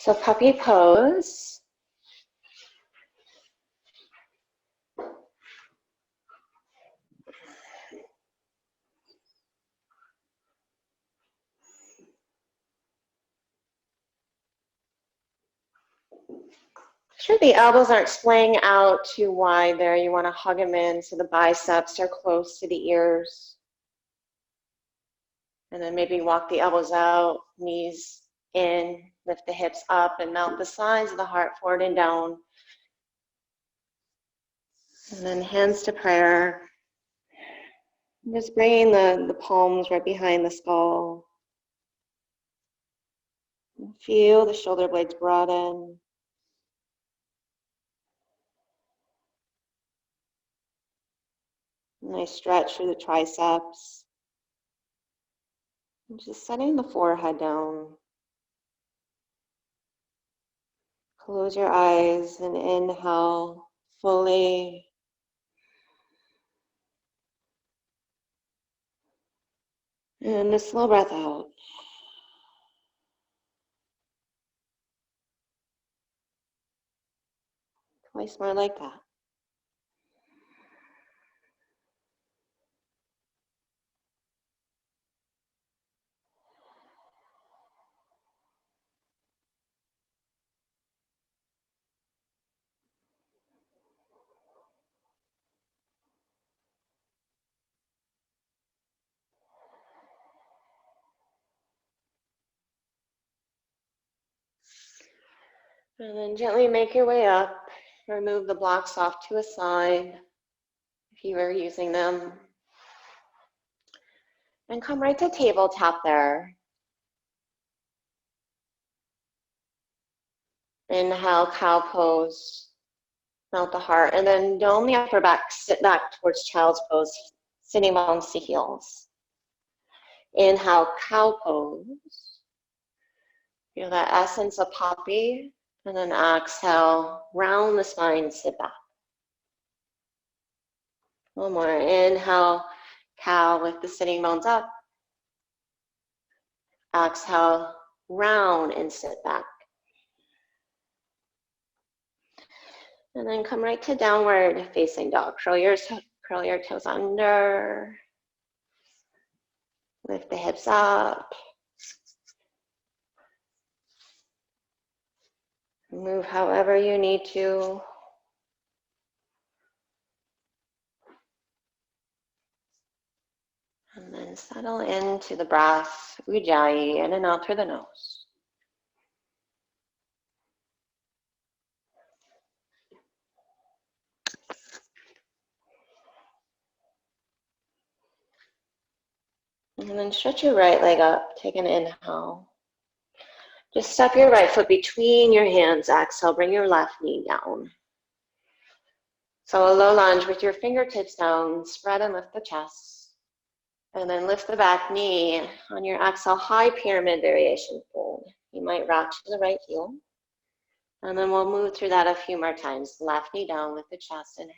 So puppy pose. Sure, the elbows aren't splaying out too wide there. You want to hug them in so the biceps are close to the ears. And then maybe walk the elbows out, knees in, lift the hips up, and melt the sides of the heart forward and down. And then hands to prayer. Just bringing the palms right behind the skull. Feel the shoulder blades broaden. Nice stretch through the triceps. And just setting the forehead down. Close your eyes and inhale fully. And a slow breath out. Twice more like that. And then gently make your way up. Remove the blocks off to a side if you were using them. And come right to tabletop there. Inhale, cow pose. Melt the heart. And then dome the upper back, sit back towards child's pose, sitting bones to heels. Inhale, cow pose. Feel that essence of poppy. And then exhale, round the spine, sit back. One more. Inhale, cow, lift the sitting bones up. Exhale, round and sit back. And then come right to downward facing dog. Curl your toes under. Lift the hips up. Move however you need to. And then settle into the breath, Ujjayi, in and out through the nose. And then stretch your right leg up, take an inhale. Just step your right foot between your hands, exhale, bring your left knee down. So a low lunge with your fingertips down, spread and lift the chest. And then lift the back knee on your exhale, high pyramid variation fold. You might rock to the right heel. And then we'll move through that a few more times. Left knee down with the chest, inhale.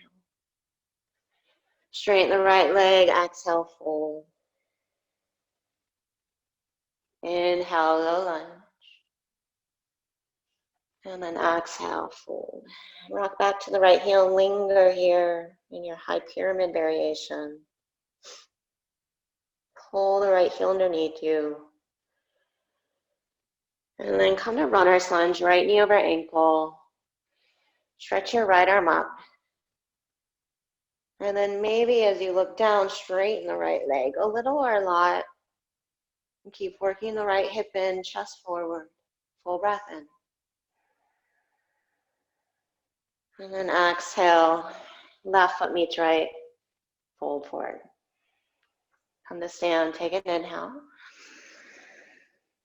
Straighten the right leg, exhale, fold. Inhale, low lunge. And then exhale, fold. Rock back to the right heel, linger here in your high pyramid variation. Pull the right heel underneath you. And then come to runner's lunge, right knee over ankle. Stretch your right arm up. And then maybe as you look down, straighten the right leg a little or a lot. And keep working the right hip in, chest forward. Full breath in. And then exhale, left foot meets right, fold forward. Come to stand, take an inhale.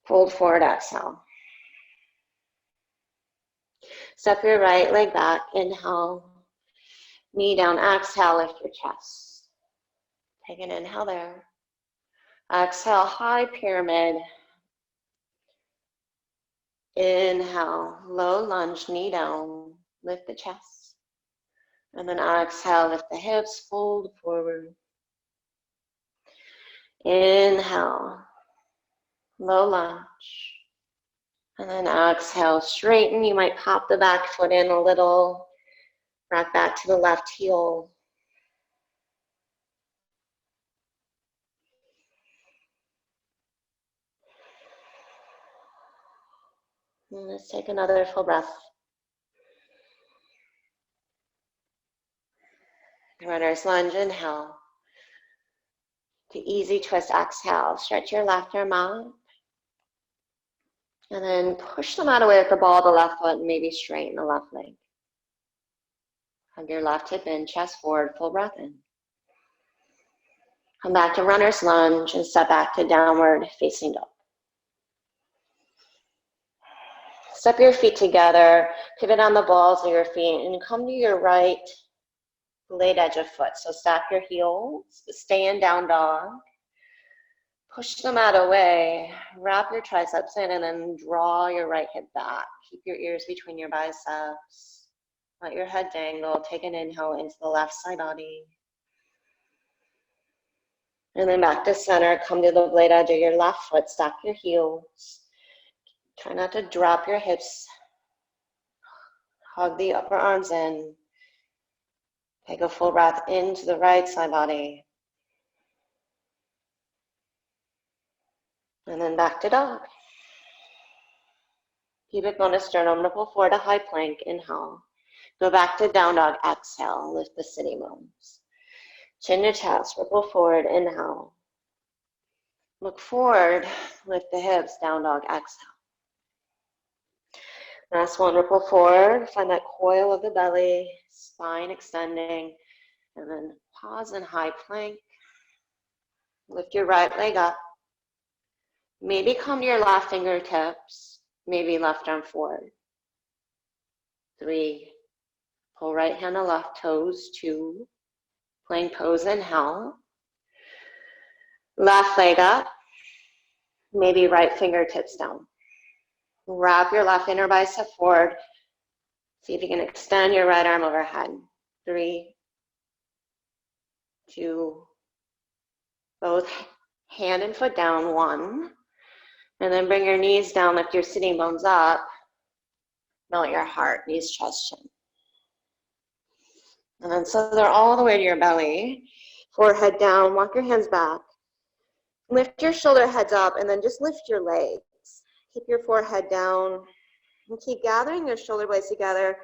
Fold forward, exhale. Step your right leg back, inhale. Knee down, exhale, lift your chest. Take an inhale there. Exhale, high pyramid. Inhale, low lunge, knee down, lift the chest. And then exhale, lift the hips, fold forward. Inhale, low lunge. And then exhale, straighten. You might pop the back foot in a little. Rock back to the left heel. And let's take another full breath. Runner's lunge, inhale. To easy twist, exhale. Stretch your left arm out. And then push the mat away with the ball of the left foot and maybe straighten the left leg. Hug your left hip in, chest forward, full breath in. Come back to runner's lunge and step back to downward facing dog. Step your feet together, pivot on the balls of your feet, and come to your right blade edge of foot. So stack your heels, stay in down dog. Push the mat away, wrap your triceps in, and then draw your right hip back. Keep your ears between your biceps. Let your head dangle. Take an inhale into the left side body. And then back to center. Come to the blade edge of your left foot. Stack your heels. Try not to drop your hips. Hug the upper arms in. Take a full breath into the right side body. And then back to dog. Pubic bone to sternum, ripple forward to high plank, inhale. Go back to down dog, exhale, lift the sitting bones. Chin to chest, ripple forward, inhale. Look forward, lift the hips, down dog, exhale. Last one, ripple forward, find that coil of the belly, spine extending, and then pause in high plank. Lift your right leg up. Maybe come to your left fingertips, maybe left arm forward. 3, pull right hand to left toes, 2, plank pose, inhale. Left leg up, maybe right fingertips down. Wrap your left inner bicep forward. See if you can extend your right arm overhead. 3, 2, both hand and foot down, 1. And then bring your knees down, lift your sitting bones up. Melt your heart, knees, chest, chin. And then so they're all the way to your belly. Forehead down, walk your hands back. Lift your shoulder heads up and then just lift your legs. Keep your forehead down and keep gathering your shoulder blades together.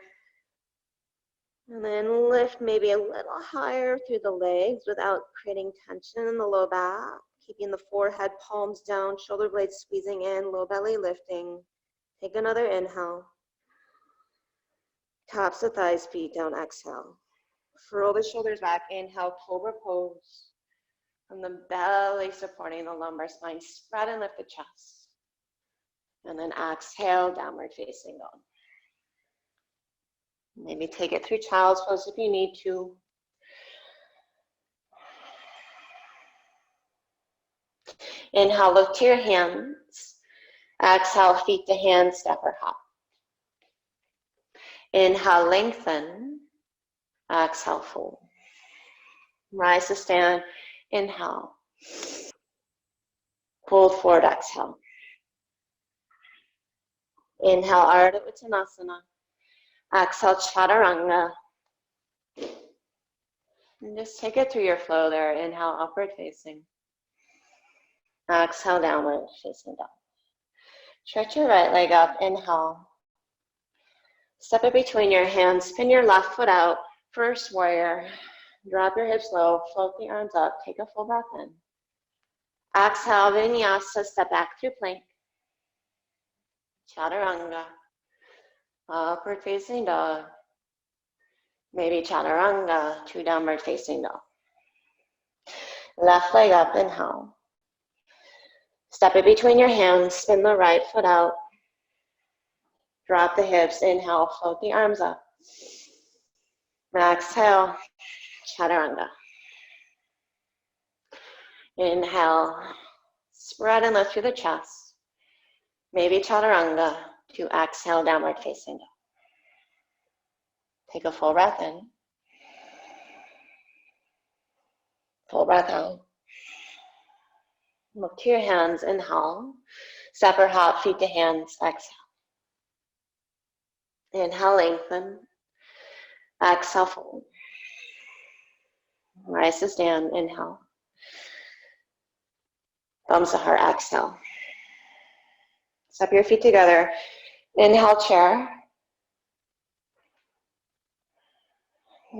And then lift maybe a little higher through the legs without creating tension in the low back. Keeping the forehead, palms down, shoulder blades squeezing in, low belly lifting. Take another inhale. Taps the thighs, feet down, exhale. Roll the shoulders back, inhale, cobra pose. From the belly supporting the lumbar spine, spread and lift the chest. And then exhale, downward facing dog. Maybe take it through child's pose if you need to. Inhale, look to your hands. Exhale, feet to hands, step or hop. Inhale, lengthen. Exhale, fold. Rise to stand. Inhale. Fold forward, exhale. Inhale, Ardha Uttanasana. Exhale, Chaturanga. And just take it through your flow there. Inhale, upward facing. Exhale, downward facing dog. Stretch your right leg up. Inhale. Step it between your hands. Spin your left foot out. First warrior. Drop your hips low. Float the arms up. Take a full breath in. Exhale, Vinyasa. Step back through plank. Chaturanga. Upward facing dog. Maybe Chaturanga to downward facing dog. Left leg up, inhale. Step it between your hands, spin the right foot out. Drop the hips, inhale, float the arms up. Exhale, Chaturanga. Inhale, spread and lift through the chest. Maybe Chaturanga to exhale, downward facing dog. Take a full breath in. Full breath out. Look to your hands, inhale. Step or hop, feet to hands, exhale. Inhale, lengthen. Exhale, fold. Rise to stand. Inhale. Thumbs to heart. Exhale. Step your feet together. Inhale, chair.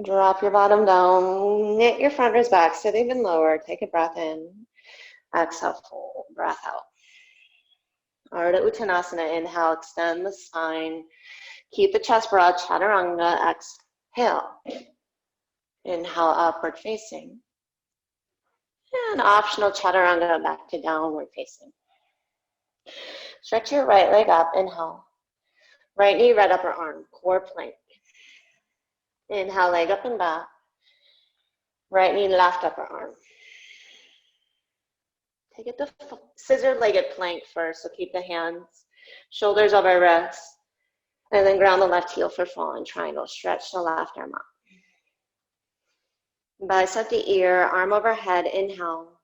Drop your bottom down. Knit your front ribs back. Sit even lower. Take a breath in. Exhale, fold. Breath out. Ardha Uttanasana. Inhale, extend the spine. Keep the chest broad. Chaturanga. Exhale. Inhale, upward facing. And optional chaturanga back to downward facing. Stretch your right leg up. Inhale. Right knee, right upper arm. Core plank. Inhale, leg up and back. Right knee, left upper arm. Take it to scissor-legged plank first, so keep the hands, shoulders over wrists, and then ground the left heel for fallen triangle. Stretch the left arm up. Bicep to ear, arm overhead, inhale.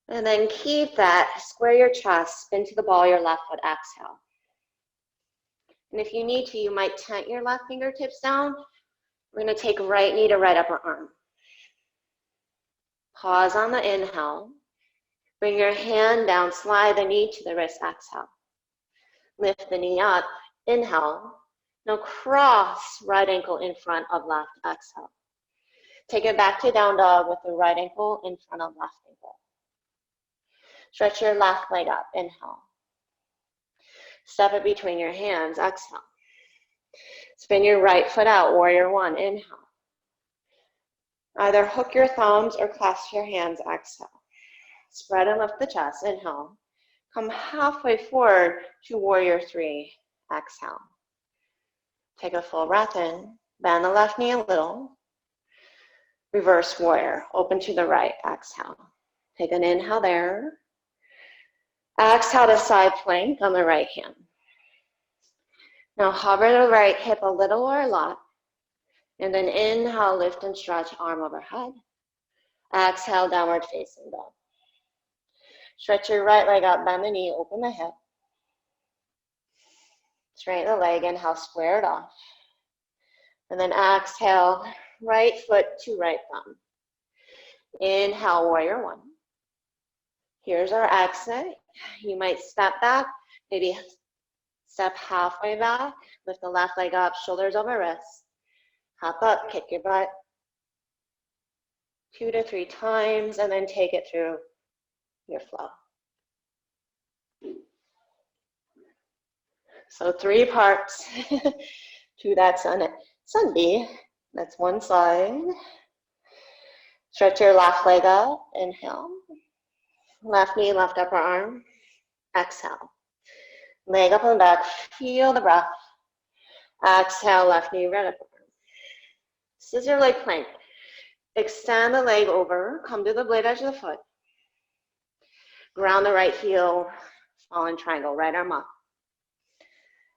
And then keep that, square your chest, spin to the ball of your left foot, exhale. And if you need to, you might tent your left fingertips down. We're going to take right knee to right upper arm. Pause on the inhale. Bring your hand down, slide the knee to the wrist, exhale. Lift the knee up, inhale. Now cross right ankle in front of left, exhale. Take it back to down dog with the right ankle in front of left ankle. Stretch your left leg up, inhale. Step it between your hands, exhale. Spin your right foot out, warrior one, inhale. Either hook your thumbs or clasp your hands, exhale. Spread and lift the chest, inhale. Come halfway forward to warrior three, exhale. Take a full breath in, bend the left knee a little. Reverse warrior, open to the right, exhale. Take an inhale there. Exhale to side plank on the right hand. Now hover the right hip a little or a lot. And then inhale, lift and stretch, arm overhead. Exhale, downward facing dog. Stretch your right leg up, bend the knee, open the hip. Straighten the leg, inhale, square it off. And then exhale, right foot to right thumb. Inhale, warrior one. Here's our exit. You might step back, maybe step halfway back, lift the left leg up, shoulders over wrists. Hop up, kick your butt 2 to 3 times, and then take it through your flow. So 3 parts to that sun B. That's one side. Stretch your left leg up, inhale. Left knee, left upper arm, exhale. Leg up and back, feel the breath. Exhale, left knee, right upper arm. Scissor leg plank. Extend the leg over, come to the blade edge of the foot. Ground the right heel, fallen triangle, right arm up.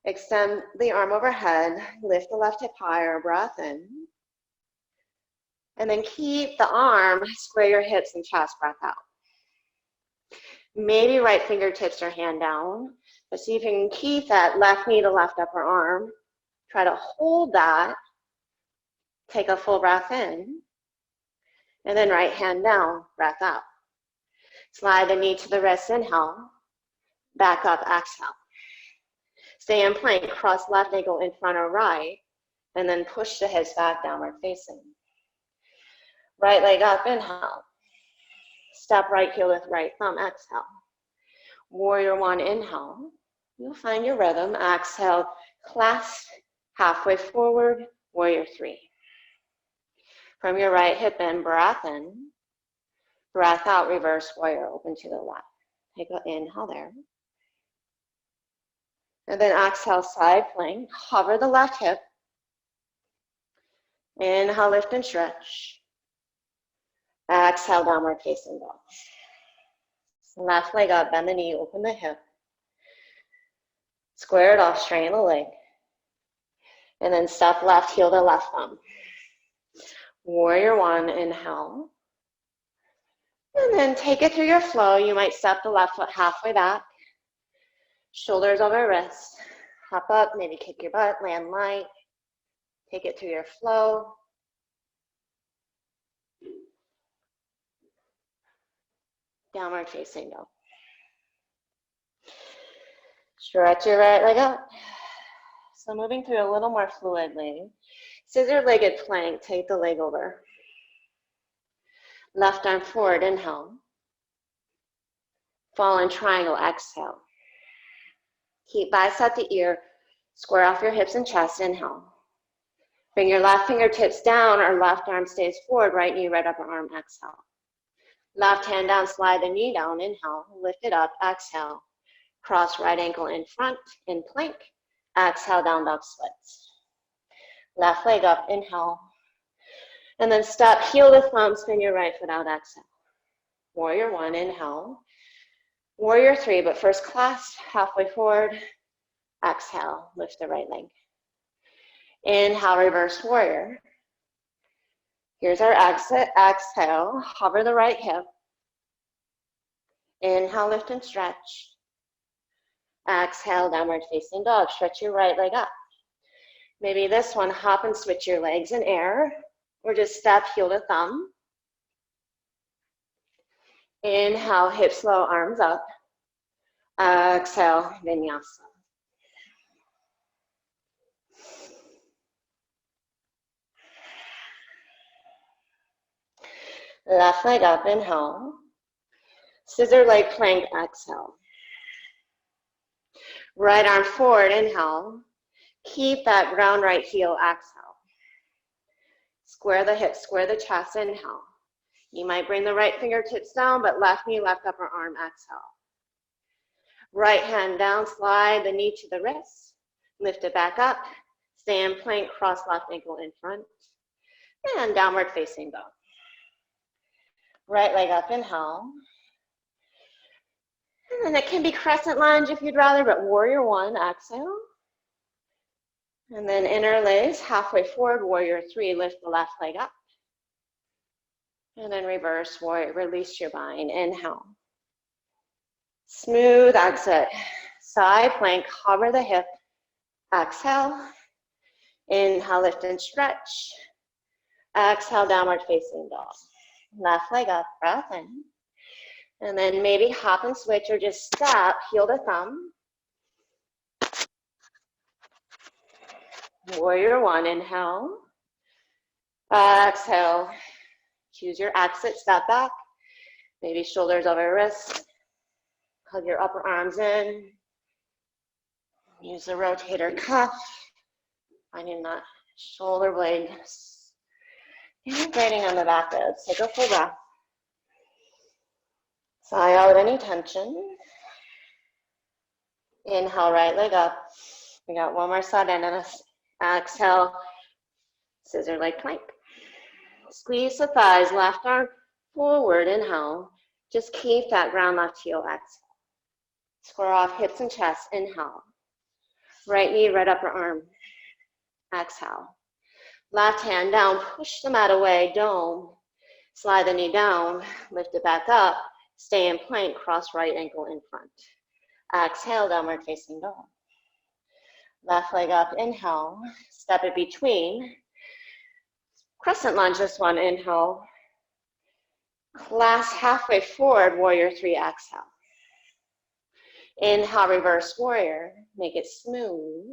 Extend the arm overhead, lift the left hip higher, breath in. And then keep the arm, square your hips and chest, breath out. Maybe right fingertips or hand down, but see if you can keep that left knee to left upper arm. Try to hold that. Take a full breath in. And then right hand down, breath out. Slide the knee to the wrist, inhale. Back up, exhale. Stay in plank, cross left ankle in front or right, and then push the hips back, downward facing. Right leg up, inhale. Step right heel with right thumb, exhale. Warrior one, inhale. You'll find your rhythm. Exhale, clasp halfway forward, warrior three. From your right hip in, breath in. Breath out, reverse warrior, open to the left. Take an inhale there. And then exhale, side plank. Hover the left hip. Inhale, lift and stretch. Exhale, downward facing dog. Left leg up, bend the knee, open the hip. Square it off, straighten the leg. And then step left heel to left thumb. Warrior one, inhale. And then take it through your flow. You might step the left foot halfway back. Shoulders over wrist. Hop up, maybe kick your butt, land light. Take it through your flow. Downward facing dog. Stretch your right leg up. So moving through a little more fluidly. Scissor-legged plank, take the leg over. Left arm forward, inhale. Fallen triangle, exhale. Keep bicep to ear. Square off your hips and chest, inhale. Bring your left fingertips down or left arm stays forward, right knee, right upper arm, exhale. Left hand down, slide the knee down, inhale. Lift it up, exhale. Cross right ankle in front, in plank. Exhale, down dog splits. Left leg up, inhale. And then step heel to thumb, spin your right foot out, exhale. Warrior one, inhale. Warrior three, but first clasp, halfway forward. Exhale, lift the right leg. Inhale, reverse warrior. Here's our exit, exhale, hover the right hip. Inhale, lift and stretch. Exhale, downward facing dog. Stretch your right leg up. Maybe this one, hop and switch your legs in air, or just step heel to thumb. Inhale, hips low, arms up. Exhale, Vinyasa. Left leg up, inhale. Scissor leg plank, exhale. Right arm forward, inhale. Keep that ground right heel, exhale. Square the hips, square the chest, inhale. You might bring the right fingertips down, but left knee, left upper arm, exhale. Right hand down, slide the knee to the wrist. Lift it back up. Stay in plank, cross left ankle in front. And downward facing dog. Right leg up, inhale. And then it can be crescent lunge if you'd rather, but warrior one, exhale. And then interlace, halfway forward, warrior three, lift the left leg up. And then reverse warrior, release your bind, inhale. Smooth exit, side plank, hover the hip, exhale. Inhale, lift and stretch. Exhale, downward facing dog. Left leg up, breath in. And then maybe hop and switch or just step, heel to thumb. Warrior one, inhale. Exhale. Choose your exit, step back. Maybe shoulders over wrists. Hug your upper arms in. Use the rotator cuff. Finding that shoulder blade. Integrating on the back ribs. Take a full breath. Sigh out any tension. Inhale, right leg up. We got one more side end and exhale. Scissor leg plank. Squeeze the thighs, left arm forward, inhale. Just keep that ground left heel, exhale. Square off hips and chest, inhale. Right knee, right upper arm, exhale. Left hand down, push the mat away, dome. Slide the knee down, lift it back up. Stay in plank, cross right ankle in front. Exhale, downward facing dog. Left leg up, inhale. Step it between. Crescent lunge this one, inhale. Last halfway forward, warrior three, exhale. Inhale, reverse warrior, make it smooth.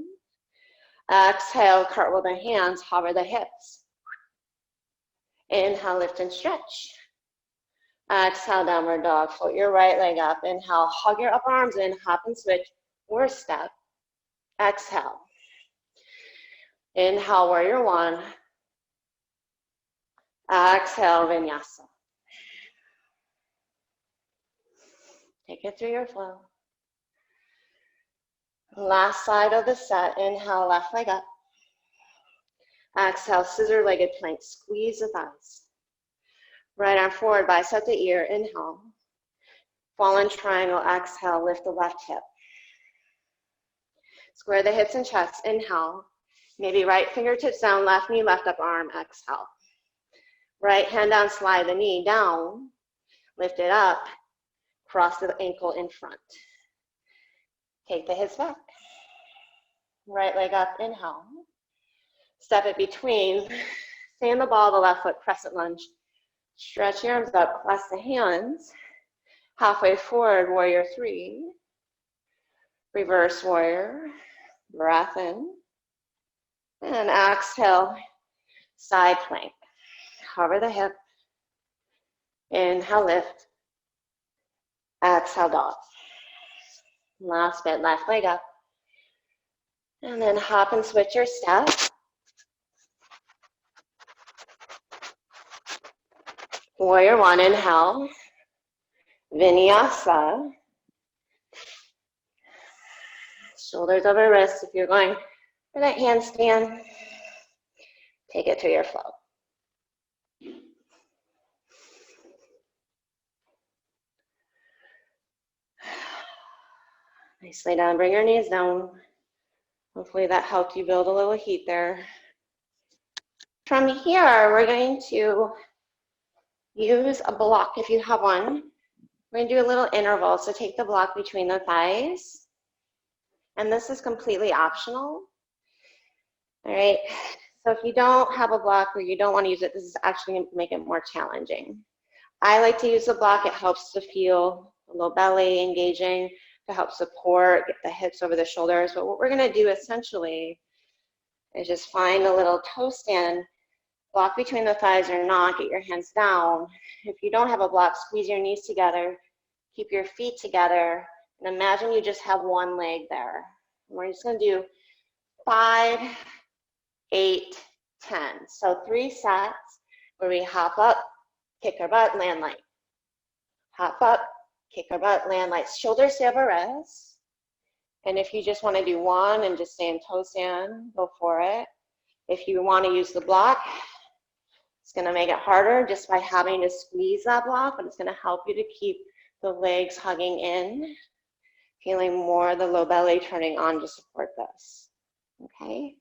Exhale, cartwheel the hands, hover the hips. Inhale, lift and stretch. Exhale, downward dog, float your right leg up. Inhale, hug your upper arms in, hop and switch, or step. Exhale. Inhale, warrior one. Exhale, Vinyasa. Take it through your flow. Last side of the set, inhale, left leg up. Exhale, scissor-legged plank, squeeze the thighs. Right arm forward, bicep to ear, inhale. Fallen triangle, exhale, lift the left hip. Square the hips and chest, inhale. Maybe right fingertips down, left knee, left upper arm, exhale. Right hand down, slide the knee down, lift it up, cross the ankle in front. Take the hips back. Right leg up, inhale. Step it between. Stay in the ball of the left foot, crescent lunge. Stretch your arms up, clasp the hands. Halfway forward, warrior three. Reverse warrior. Breath in. And exhale, side plank. Cover the hip. Inhale, lift. Exhale, dog. Last bit, left leg up. And then hop and switch your step. Warrior one, inhale. Vinyasa. Shoulders over wrists. If you're going for that handstand, take it to your flow. Nicely done. Bring your knees down. Hopefully that helped you build a little heat there. From here, we're going to use a block if you have one. We're going to do a little interval. So take the block between the thighs. And this is completely optional. All right. So if you don't have a block or you don't want to use it, this is actually going to make it more challenging. I like to use the block. It helps to feel a low belly engaging, to help support, get the hips over the shoulders. But what we're going to do essentially is just find a little toe stand, block between the thighs or not, get your hands down. If you don't have a block, squeeze your knees together, keep your feet together, and imagine you just have one leg there. We're just going to do 5, 8, 10. So 3 sets where we hop up, kick our butt, land light. Hop up, kick our butt, land light. Shoulders stay over wrists. And if you just want to do one and just stay in toe stand, go for it. If you want to use the block, it's going to make it harder just by having to squeeze that block, but it's going to help you to keep the legs hugging in, feeling more the low belly turning on to support this. Okay,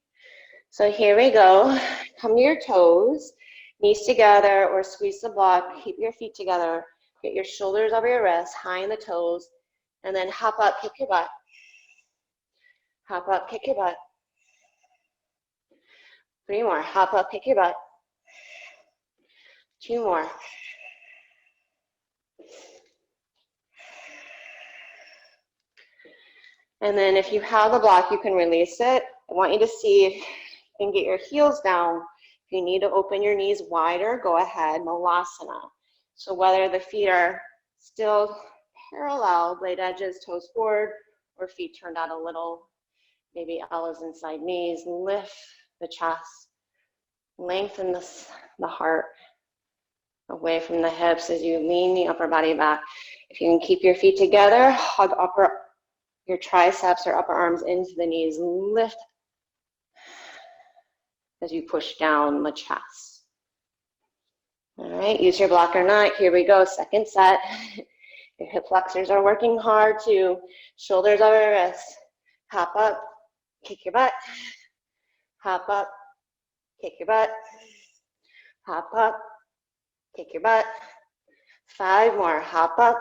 so here we go. Come to your toes, knees together, or squeeze the block. Keep your feet together. Get your shoulders over your wrists, high in the toes, and then hop up, kick your butt. Hop up, kick your butt. 3 more. Hop up, kick your butt. 2 more. And then if you have the block, you can release it. I want you to see if you can get your heels down. If you need to open your knees wider, go ahead, Malasana. So whether the feet are still parallel, blade edges, toes forward, or feet turned out a little, maybe elbows inside knees, lift the chest, lengthen the heart away from the hips as you lean the upper body back. If you can keep your feet together, hug your triceps or upper arms into the knees, lift as you push down the chest. All right, use your block or not. Here we go, second set. Your hip flexors are working hard too. Shoulders over wrists. Hop up, kick your butt. Hop up, kick your butt. Hop up, kick your butt. 5 more. Hop up,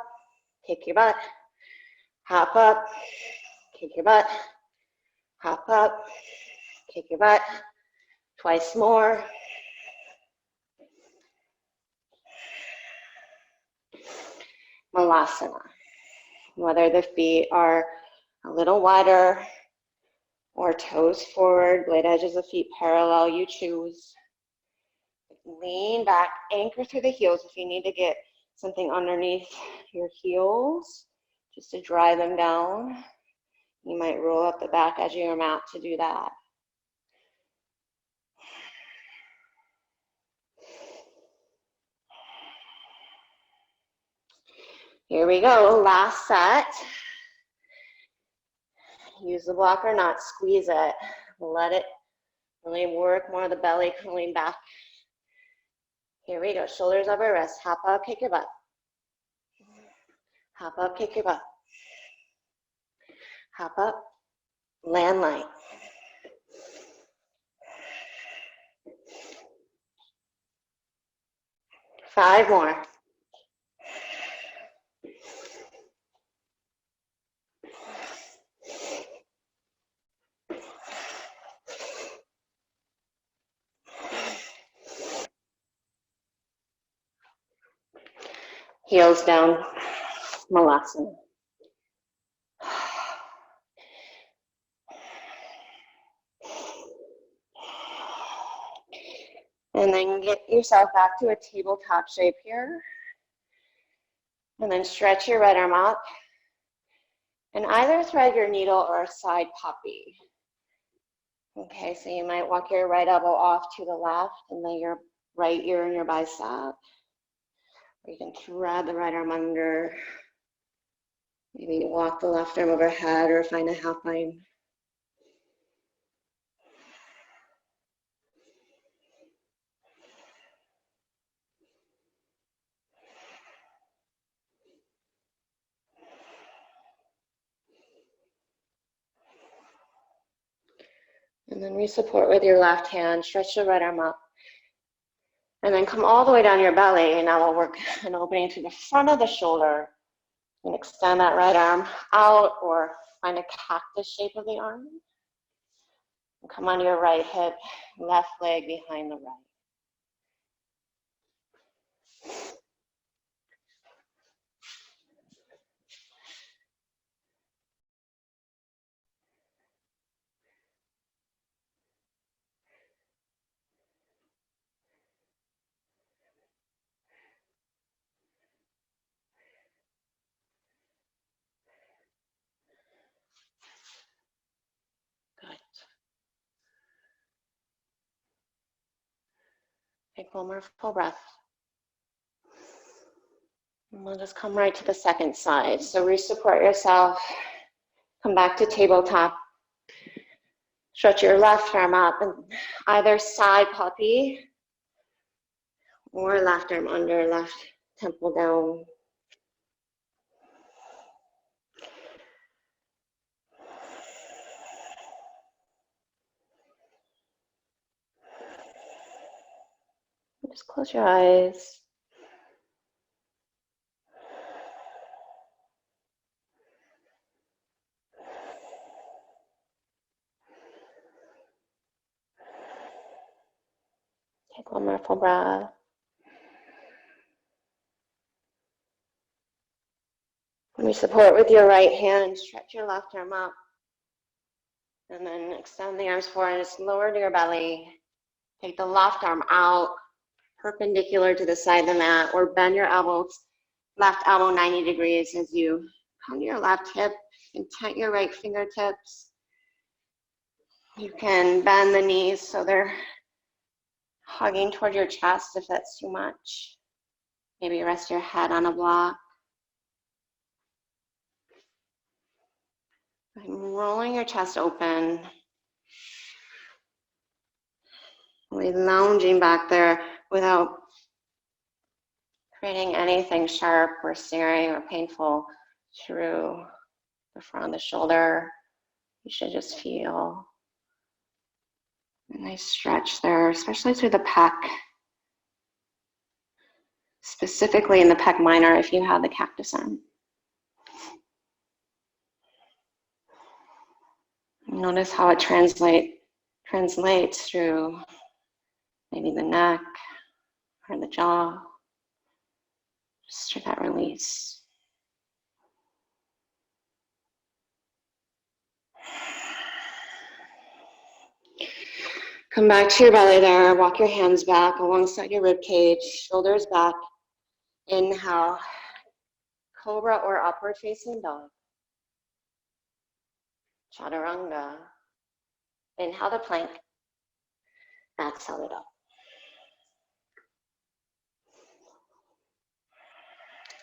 kick your butt. Hop up, kick your butt. Hop up, kick your butt. Twice more. Malasana. Whether the feet are a little wider or toes forward, blade edges of feet parallel, you choose. Lean back, anchor through the heels if you need to get something underneath your heels, just to dry them down. You might roll up the back edge of your mat to do that. Here we go, last set. Use the block or not, squeeze it. Let it really work more of the belly curling back. Here we go, shoulders over wrists. Hop up, kick your butt. Hop up, kick your butt. Hop up, land light. Five more. Heels down, Malasana. And then get yourself back to a tabletop shape here. And then stretch your right arm up. And either thread your needle or a side puppy. Okay, so you might walk your right elbow off to the left and lay your right ear in your bicep. Or you can thread the right arm under. Maybe walk the left arm overhead or find a half line. And then re-support with your left hand. Stretch the right arm up. And then come all the way down your belly. And now we'll work an opening to the front of the shoulder. And extend that right arm out or find a cactus shape of the arm. And come onto your right hip, left leg behind the right. Good. Take one more full breath. And we'll just come right to the second side. So re-support yourself. Come back to tabletop. Stretch your left arm up and either side puppy or left arm under, left temple down. Just close your eyes. Take one more full breath. When you support with your right hand, stretch your left arm up. And then extend the arms forward and just lower to your belly. Take the left arm out, perpendicular to the side of the mat, or bend your elbows, left elbow 90 degrees as you come to your left hip and tent your right fingertips. You can bend the knees so they're hugging toward your chest if that's too much. Maybe rest your head on a block. I'm rolling your chest open. Really lounging back there without creating anything sharp or searing or painful through the front of the shoulder. You should just feel a nice stretch there, especially through the pec. Specifically in the pec minor if you have the cactus arm. Notice how it translates through maybe the neck or the jaw. Just through that release. Come back to your belly there. Walk your hands back alongside your rib cage, shoulders back. Inhale, cobra or upward facing dog. Chaturanga. Inhale the plank. Exhale it up.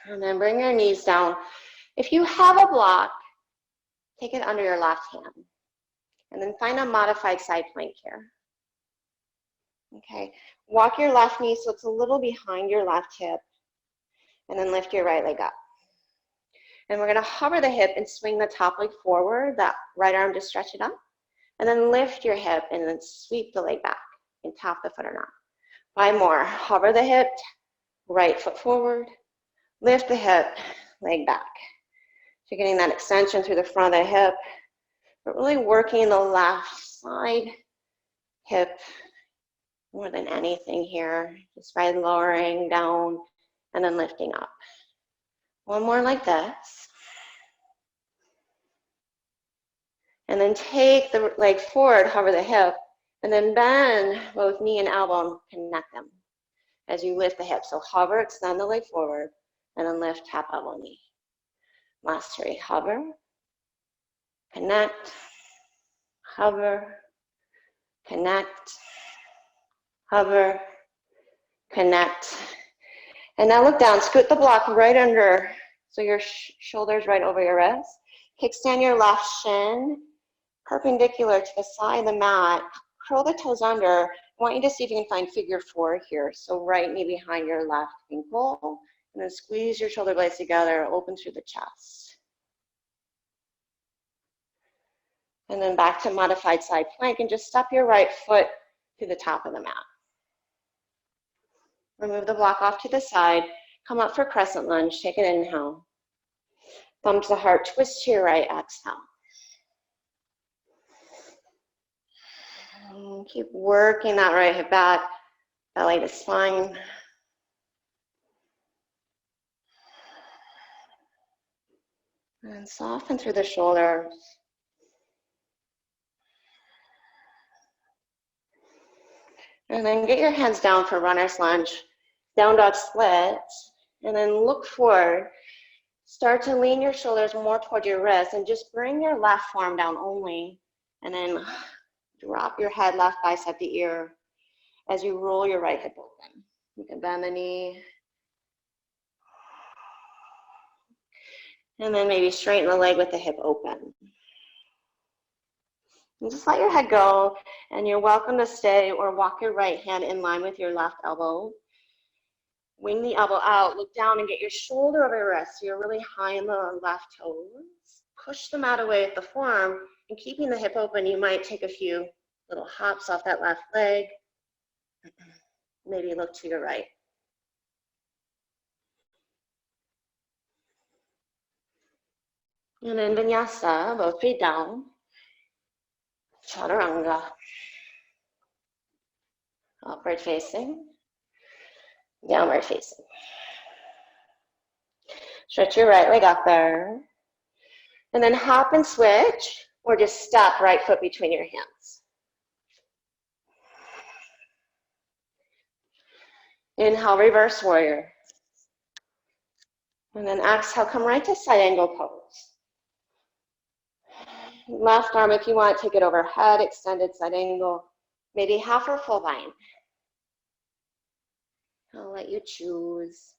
And then bring your knees down. If you have a block, take it under your left hand. And then find a modified side plank here. Okay, walk your left knee so it's a little behind your left hip. And then lift your right leg up. And we're going to hover the hip and swing the top leg forward, that right arm to stretch it up. And then lift your hip and then sweep the leg back and tap the foot or not. 5 more. Hover the hip, right foot forward, lift the hip, leg back. So you're getting that extension through the front of the hip, but really working the left side hip more than anything here, just by lowering down and then lifting up. One more like this. And then take the leg forward, hover the hip, and then bend both knee and elbow and connect them as you lift the hip. So hover, extend the leg forward, and then lift, tap elbow, knee. Last three, hover, connect, hover, connect, hover, connect. And now look down, scoot the block right under, so your shoulders right over your wrist. Kickstand your left shin, perpendicular to the side of the mat. Curl the toes under. I want you to see if you can find figure four here. So right knee behind your left ankle, and then squeeze your shoulder blades together, open through the chest. And then back to modified side plank, and just step your right foot to the top of the mat. Remove the block off to the side. Come up for crescent lunge. Take an inhale. Thumb to the heart, twist to your right, exhale. And keep working that right hip back, belly to spine. And soften through the shoulders. And then get your hands down for runner's lunge, down dog split, and then look forward. Start to lean your shoulders more toward your wrist and just bring your left forearm down only, and then drop your head left bicep to ear as you roll your right hip open. You can bend the knee. And then maybe straighten the leg with the hip open. And just let your head go, and you're welcome to stay or walk your right hand in line with your left elbow. Wing the elbow out, look down and get your shoulder over your wrist so you're really high in the left toes. Push the mat away with the forearm, and keeping the hip open, you might take a few little hops off that left leg. Maybe look to your right. And then Vinyasa, both feet down. Chaturanga. Upward facing. Downward facing. Stretch your right leg up there. And then hop and switch, or just step right foot between your hands. Inhale, reverse warrior. And then exhale, come right to side angle pose. Left arm, if you want, take it overhead, extended side angle, maybe half or full line. I'll let you choose.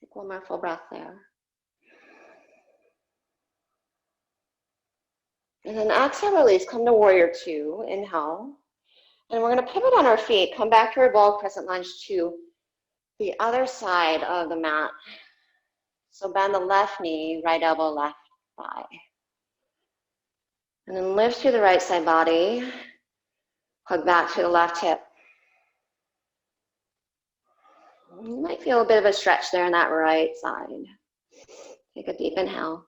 Take one more full breath there. And then exhale, release, come to warrior two, inhale. And we're gonna pivot on our feet, come back to our ball crescent lunge to the other side of the mat. So bend the left knee, right elbow, left thigh. And then lift through the right side body, hug back to the left hip. You might feel a bit of a stretch there on that right side. Take a deep inhale.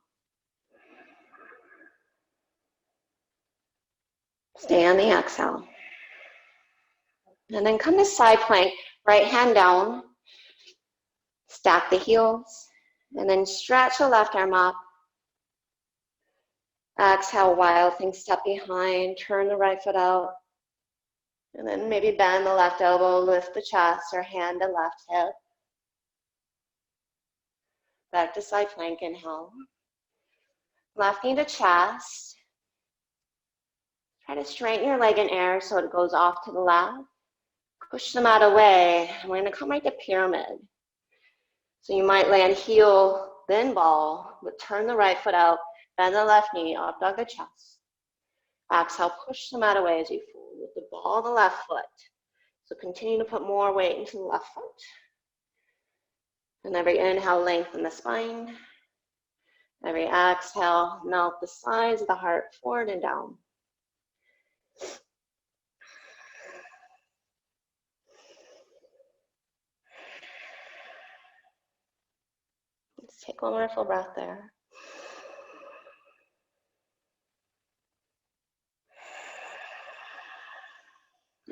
Stay on the exhale. And then come to side plank, right hand down, stack the heels, and then stretch the left arm up. Exhale, wild thing, step behind, turn the right foot out. And then maybe bend the left elbow, lift the chest, or hand to left hip. Back to side plank, inhale. Left knee to chest. Try to straighten your leg in air so it goes off to the left. Push the mat away. And we're gonna come right to pyramid. So you might land heel, then ball, but turn the right foot out, bend the left knee, up dog the chest. Exhale, push the mat away as you fold with the ball of the left foot. So continue to put more weight into the left foot. And every inhale, lengthen the spine. Every exhale, melt the sides of the heart forward and down. Take one more full breath there.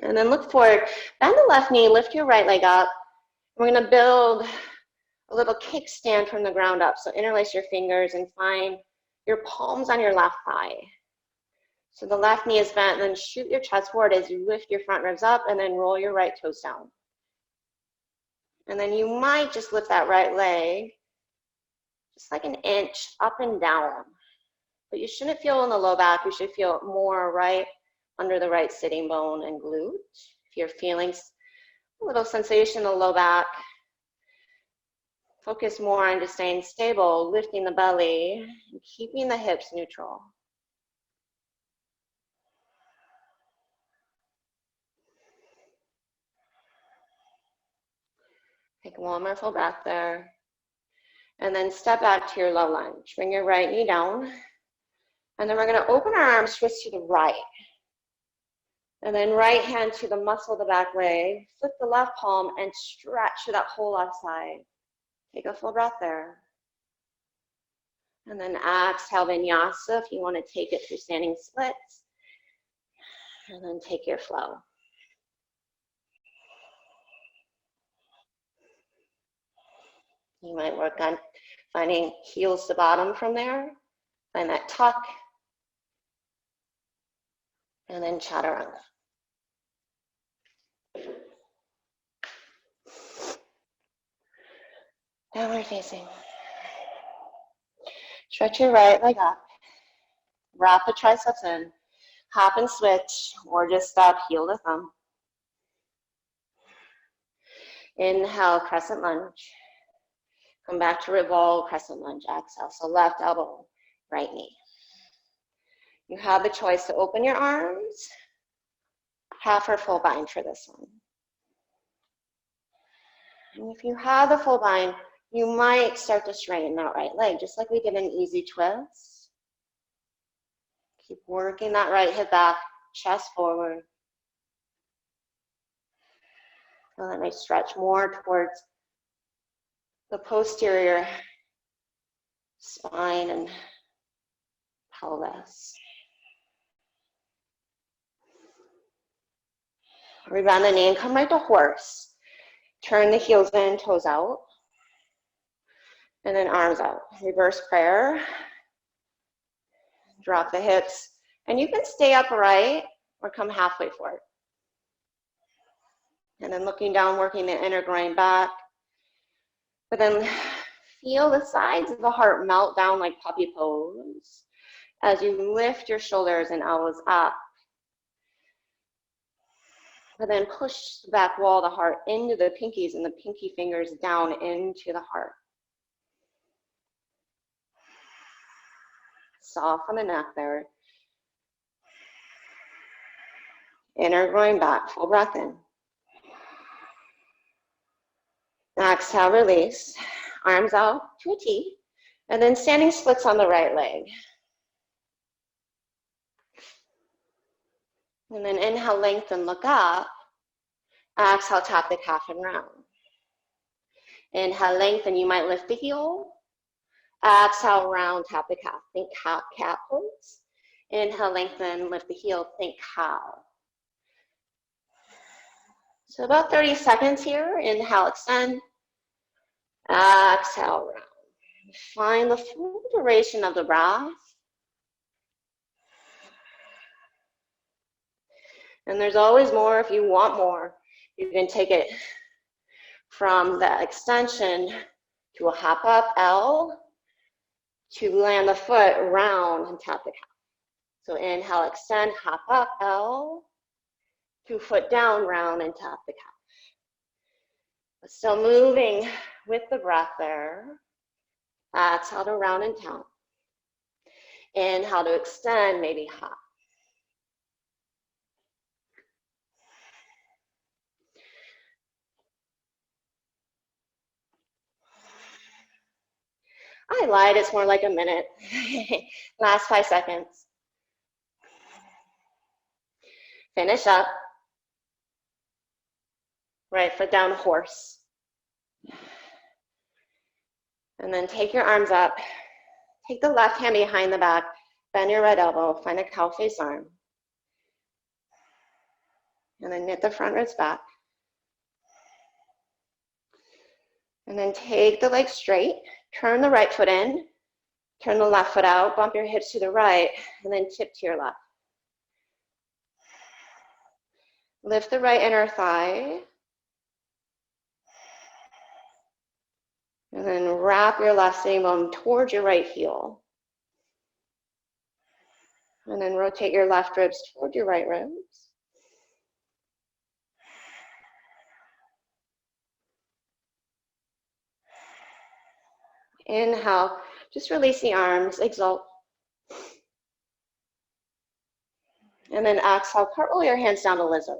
And then look forward. Bend the left knee, lift your right leg up. We're going to build a little kickstand from the ground up. So interlace your fingers and find your palms on your left thigh. So the left knee is bent, and then shoot your chest forward as you lift your front ribs up, and then roll your right toes down. And then you might just lift that right leg just like an inch up and down. But you shouldn't feel in the low back. You should feel more right under the right sitting bone and glute. If you're feeling a little sensation in the low back, focus more on just staying stable, lifting the belly, and keeping the hips neutral. Take one more full breath there. And then step back to your low lunge. Bring your right knee down. And then we're going to open our arms, twist to the right. And then right hand to the muscle of the back leg. Flip the left palm and stretch to that whole left side. Take a full breath there. And then exhale, Vinyasa, if you want to take it through standing splits. And then take your flow. You might work on finding heels to bottom from there. Find that tuck. And then chaturanga. Downward facing. Stretch your right leg up. Wrap the triceps in. Hop and switch, or just step heel to thumb. Inhale, crescent lunge. Come back to revolve, crescent lunge, exhale. So left elbow, right knee. You have the choice to open your arms, half or full bind for this one. And if you have the full bind, you might start to straighten that right leg, just like we did an easy twist. Keep working that right hip back, chest forward. Feel that nice stretch more towards the posterior spine and pelvis. Rebend the knee and come right to horse. Turn the heels in, toes out. And then arms out. Reverse prayer. Drop the hips. And you can stay upright or come halfway forward. And then looking down, working the inner groin back. But then feel the sides of the heart melt down like puppy pose as you lift your shoulders and elbows up. But then push the back wall of the heart into the pinkies and the pinky fingers down into the heart. Soften the neck there. Inner groin back, full breath in. Exhale, release. Arms out to a T. And then standing splits on the right leg. And then inhale, lengthen, look up. Exhale, tap the calf and round. Inhale, lengthen, you might lift the heel. Exhale, round, tap the calf. Think cat pose. Inhale, lengthen, lift the heel, think cow. So about 30 seconds here. Inhale, extend. Exhale, round. Find the full duration of the breath. And there's always more if you want more. You can take it from the extension to a hop up, L, to land the foot round and tap the calf. So inhale, extend, hop up, L, to foot down, round and tap the calf. But still moving with the breath there. Exhale to round and tap. Inhale to extend, maybe hop. I lied, it's more like a minute. Last 5 seconds. Finish up. Right foot down, horse. And then take your arms up. Take the left hand behind the back. Bend your right elbow. Find a cow face arm. And then knit the front ribs back. And then take the leg straight. Turn the right foot in. Turn the left foot out. Bump your hips to the right. And then tip to your left. Lift the right inner thigh. And then wrap your left sitting bone towards your right heel. And then rotate your left ribs toward your right ribs. Inhale, just release the arms, exalt. And then exhale, cartwheel your hands down to lizard.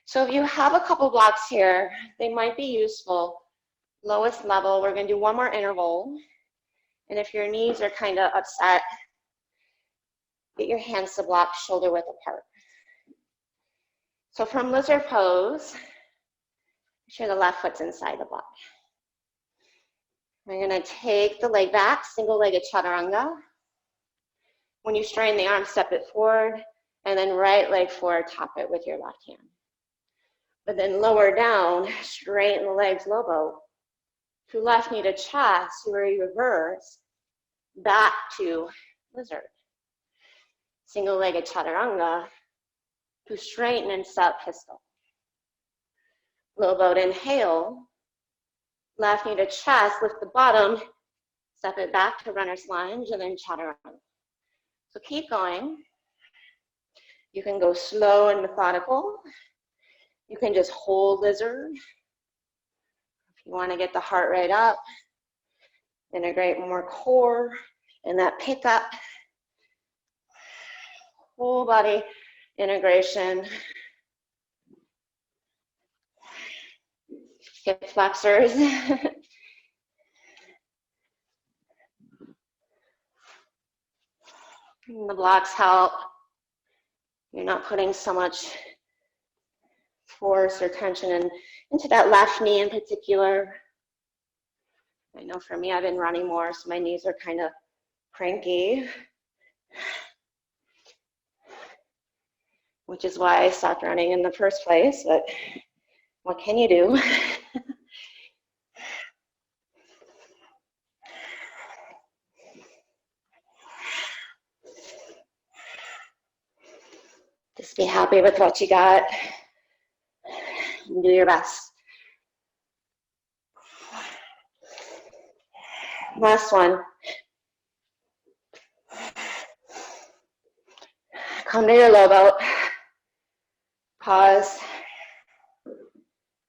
So if you have a couple blocks here, they might be useful. Lowest level, we're going to do one more interval. And if your knees are kind of upset, get your hands to block shoulder width apart. So from lizard pose, make sure the left foot's inside the block. We're going to take the leg back, single-legged chaturanga. When you straighten the arm, step it forward, and then right leg forward, tap it with your left hand. But then lower down, straighten the legs, low boat. To left knee to chest, where you reverse, back to lizard. Single-legged chaturanga, to straighten and step pistol. Low boat, inhale. Left knee to chest, lift the bottom, step it back to runner's lunge, and then chaturanga. So keep going. You can go slow and methodical. You can just hold lizard. If you want to get the heart rate up, integrate more core and that pickup. Whole body integration. Hip flexors. The blocks help. You're not putting so much force or tension into that left knee in particular. I know for me, I've been running more, so my knees are kind of cranky, which is why I stopped running in the first place, but what can you do? Just be happy with what you got and do your best. Last one. Come to your low boat. Pause.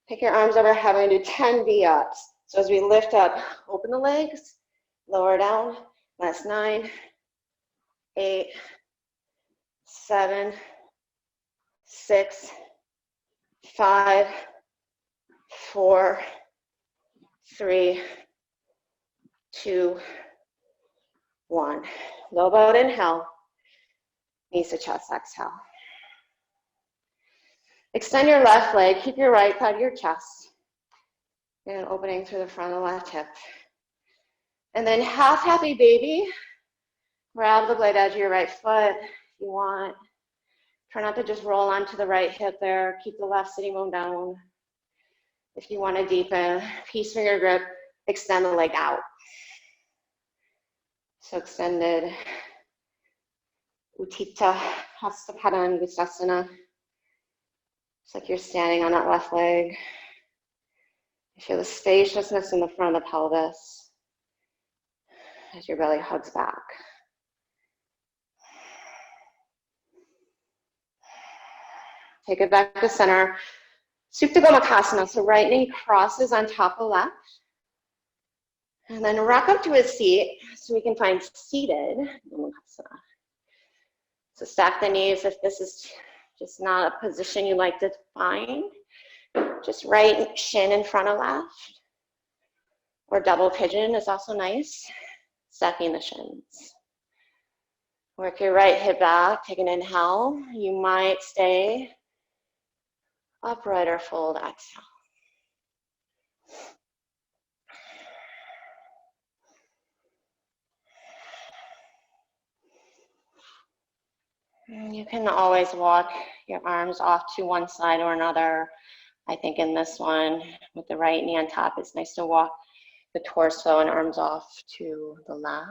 Pick your arms overhead and do 10 V-ups. So as we lift up, open the legs, lower down. Last 9, 8, 7, 6, 5, 4, 3, 2, 1. Low boat, inhale. Knees to chest, exhale. Extend your left leg, keep your right side of your chest. And opening through the front of the left hip. And then half happy baby. Grab the blade edge of your right foot if you want. Try not to just roll onto the right hip there. Keep the left sitting bone down. If you want to deepen, peace finger grip, extend the leg out. So extended. Utthita Hasta Padangusasana. It's like you're standing on that left leg. You feel the spaciousness in the front of the pelvis as your belly hugs back. Take it back to center. Supta Gomukhasana, so right knee crosses on top of left. And then rock up to a seat so we can find seated Gomukhasana. So stack the knees if this is just not a position you like to find. Just right shin in front of left. Or double pigeon is also nice. Stacking the shins. Work your right hip back, take an inhale. You might stay upright or fold, exhale. And you can always walk your arms off to one side or another. I think in this one, with the right knee on top, it's nice to walk the torso and arms off to the left.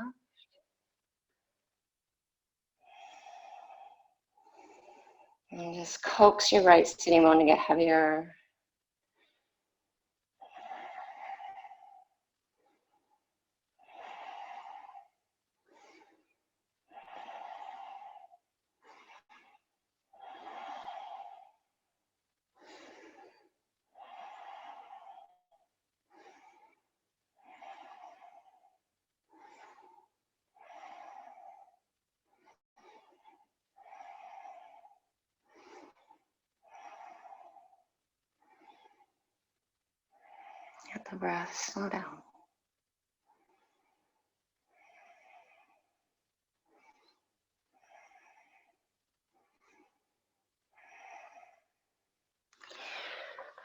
And just coax your right sitting bone to get heavier. Get the breath, slow down.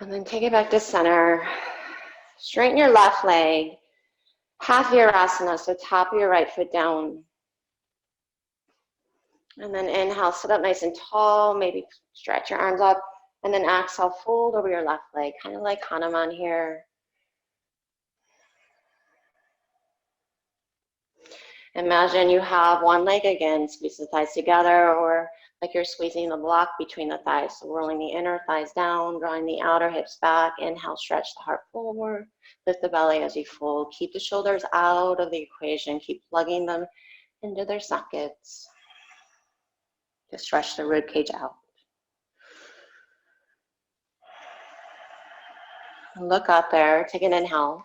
And then take it back to center. Straighten your left leg. Half Virasana, so top of your right foot down. And then inhale, sit up nice and tall, maybe stretch your arms up. And then exhale, fold over your left leg, kind of like Hanuman here. Imagine you have one leg again, squeeze the thighs together, or like you're squeezing the block between the thighs. So rolling the inner thighs down, drawing the outer hips back. Inhale, stretch the heart forward. Lift the belly as you fold. Keep the shoulders out of the equation. Keep plugging them into their sockets. Just stretch the rib cage out. Look up there. Take an inhale.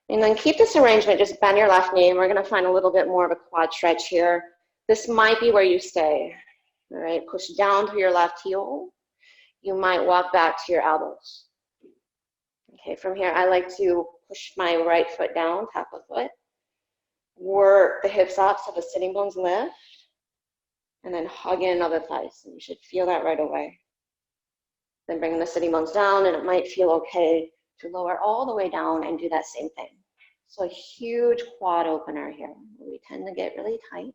And then keep this arrangement, just bend your left knee, and we're gonna find a little bit more of a quad stretch here. This might be where you stay, all right? Push down through your left heel. You might walk back to your elbows. Okay, from here, I like to push my right foot down, tap the foot, work the hips up so the sitting bones lift, and then hug in other thighs. And you should feel that right away. Then bring the sitting bones down, and it might feel okay to lower all the way down and do that same thing. So a huge quad opener here. We tend to get really tight.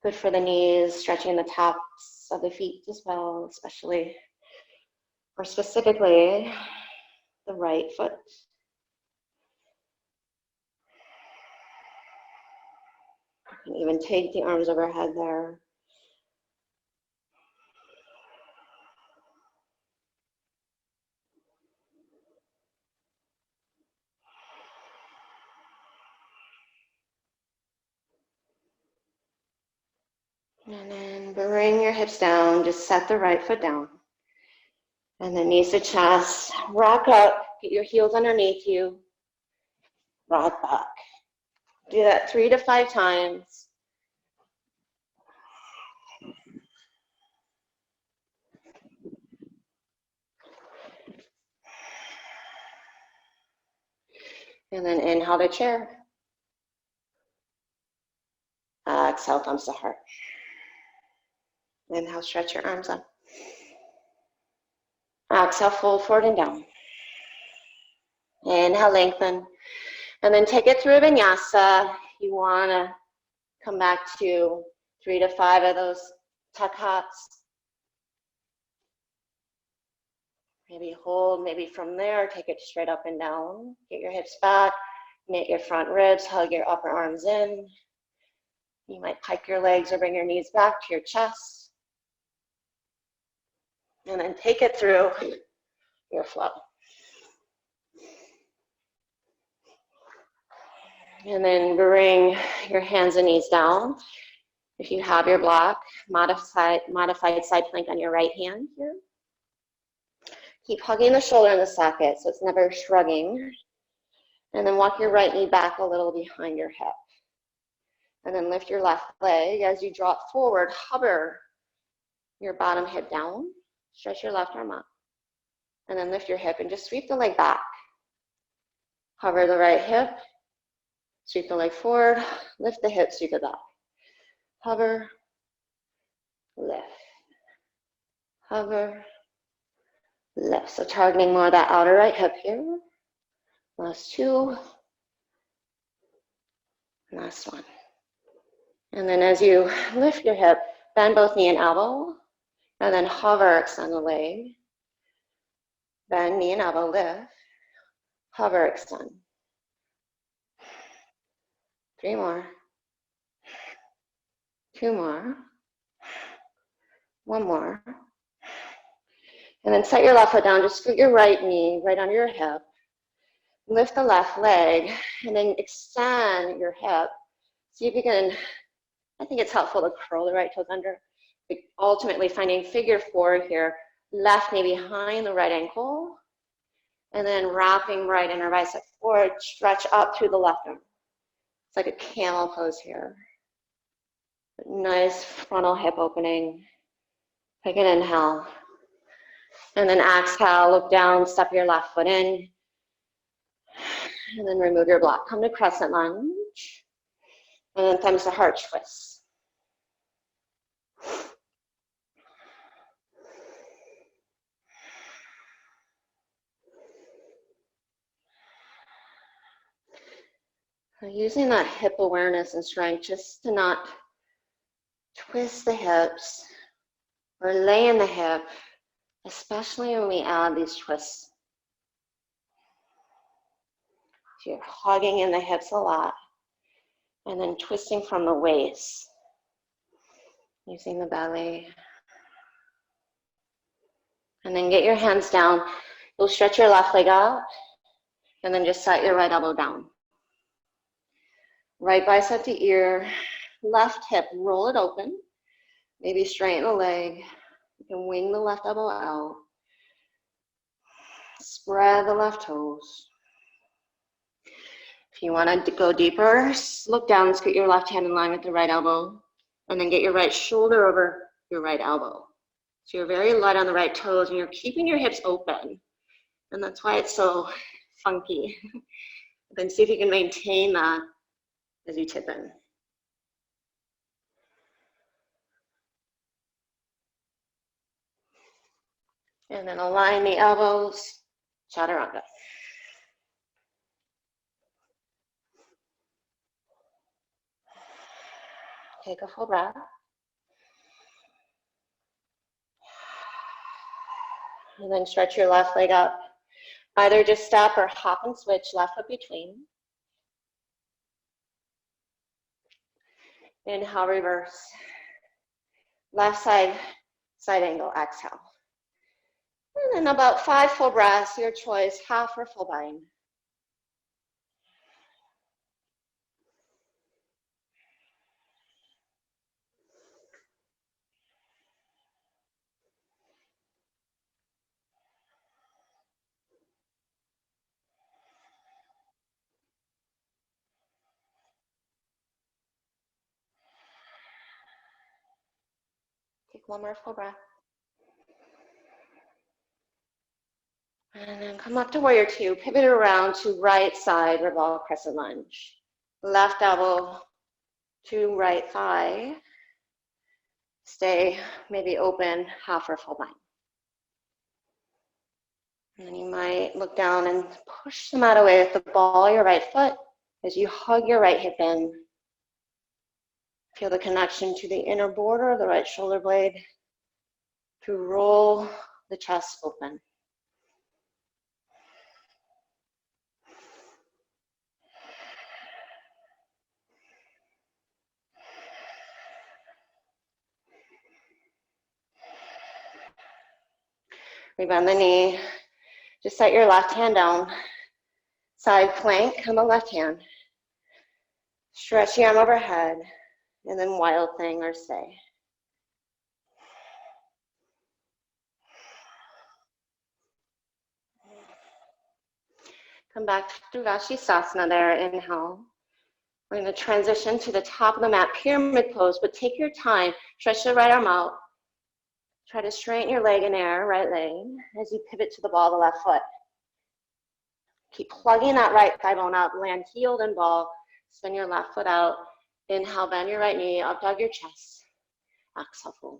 Good for the knees, stretching the tops of the feet as well, especially, or specifically, the right foot. You can even take the arms overhead there. And then bring your hips down, just set the right foot down. And then knees to chest, rock up, get your heels underneath you, rock back. Do that 3 to 5 times. And then inhale to chair. Exhale, thumbs to heart. Inhale, stretch your arms up. Exhale, fold forward and down. Inhale, lengthen. And then take it through a vinyasa. You want to come back to 3 to 5 of those tuck hops. Maybe hold, maybe from there, take it straight up and down. Get your hips back, knit your front ribs, hug your upper arms in. You might pike your legs or bring your knees back to your chest. And then take it through your flow. And then bring your hands and knees down. If you have your block, modified side plank on your right hand here. Keep hugging the shoulder in the socket so it's never shrugging. And then walk your right knee back a little behind your hip. And then lift your left leg. As you drop forward, hover your bottom hip down. Stretch your left arm up. And then lift your hip and just sweep the leg back. Hover the right hip. Sweep the leg forward. Lift the hip, sweep it back. Hover. Lift. Hover. Lift. So targeting more of that outer right hip here. Last 2. Last 1. And then as you lift your hip, Bend both knee and elbow, and then hover, extend the leg. Bend knee and elbow, lift, hover, extend. 3 more. 2 more. 1 more. And then set your left foot down. Just scoot your right knee right under your hip. Lift the left leg, and then extend your hip. See if you can, I think it's helpful to curl the right toes under. Ultimately finding figure 4 here. Left knee behind the right ankle. And then wrapping right inner bicep forward. Stretch up through the left arm. It's like a camel pose here. Nice frontal hip opening. Take an inhale. And then exhale, look down, step your left foot in. And then remove your block. Come to crescent lunge. And then thumbs to heart twist. Using that hip awareness and strength just to not twist the hips or lay in the hip, especially when we add these twists. So you're hugging in the hips a lot and then twisting from the waist, using the belly. And then get your hands down. You'll stretch your left leg out and then just set your right elbow down. Right bicep to ear, left hip, roll it open. Maybe straighten the leg. You can wing the left elbow out. Spread the left toes. If you want to go deeper, look down, scoot your left hand in line with the right elbow, and then get your right shoulder over your right elbow. So you're very light on the right toes, and you're keeping your hips open. And that's why it's so funky. Then see if you can maintain that as you tip in. And then align the elbows, chaturanga. Take a full breath. And then stretch your left leg up. Either just step or hop and switch, left foot between. Inhale, reverse. Left side, side angle, exhale. And then about 5 full breaths, your choice, half or full bind. Take 1 more full breath. And then come up to warrior 2. Pivot around to right side, revolve crescent lunge. Left elbow to right thigh. Stay maybe open, half or full bind. And then you might look down and push the mat away with the ball of your right foot as you hug your right hip in. Feel the connection to the inner border of the right shoulder blade to roll the chest open. Rebend the knee. Just set your left hand down. Side plank on the left hand. Stretch the arm overhead. And then wild thing or stay. Come back to Vashisthasana there. Inhale. We're going to transition to the top of the mat, pyramid pose, but take your time. Stretch the right arm out. Try to straighten your leg in air, right leg, as you pivot to the ball of the left foot. Keep plugging that right thigh bone up, land heeled and ball. Spin your left foot out. Inhale, bend your right knee, up dog your chest. Exhale, fold.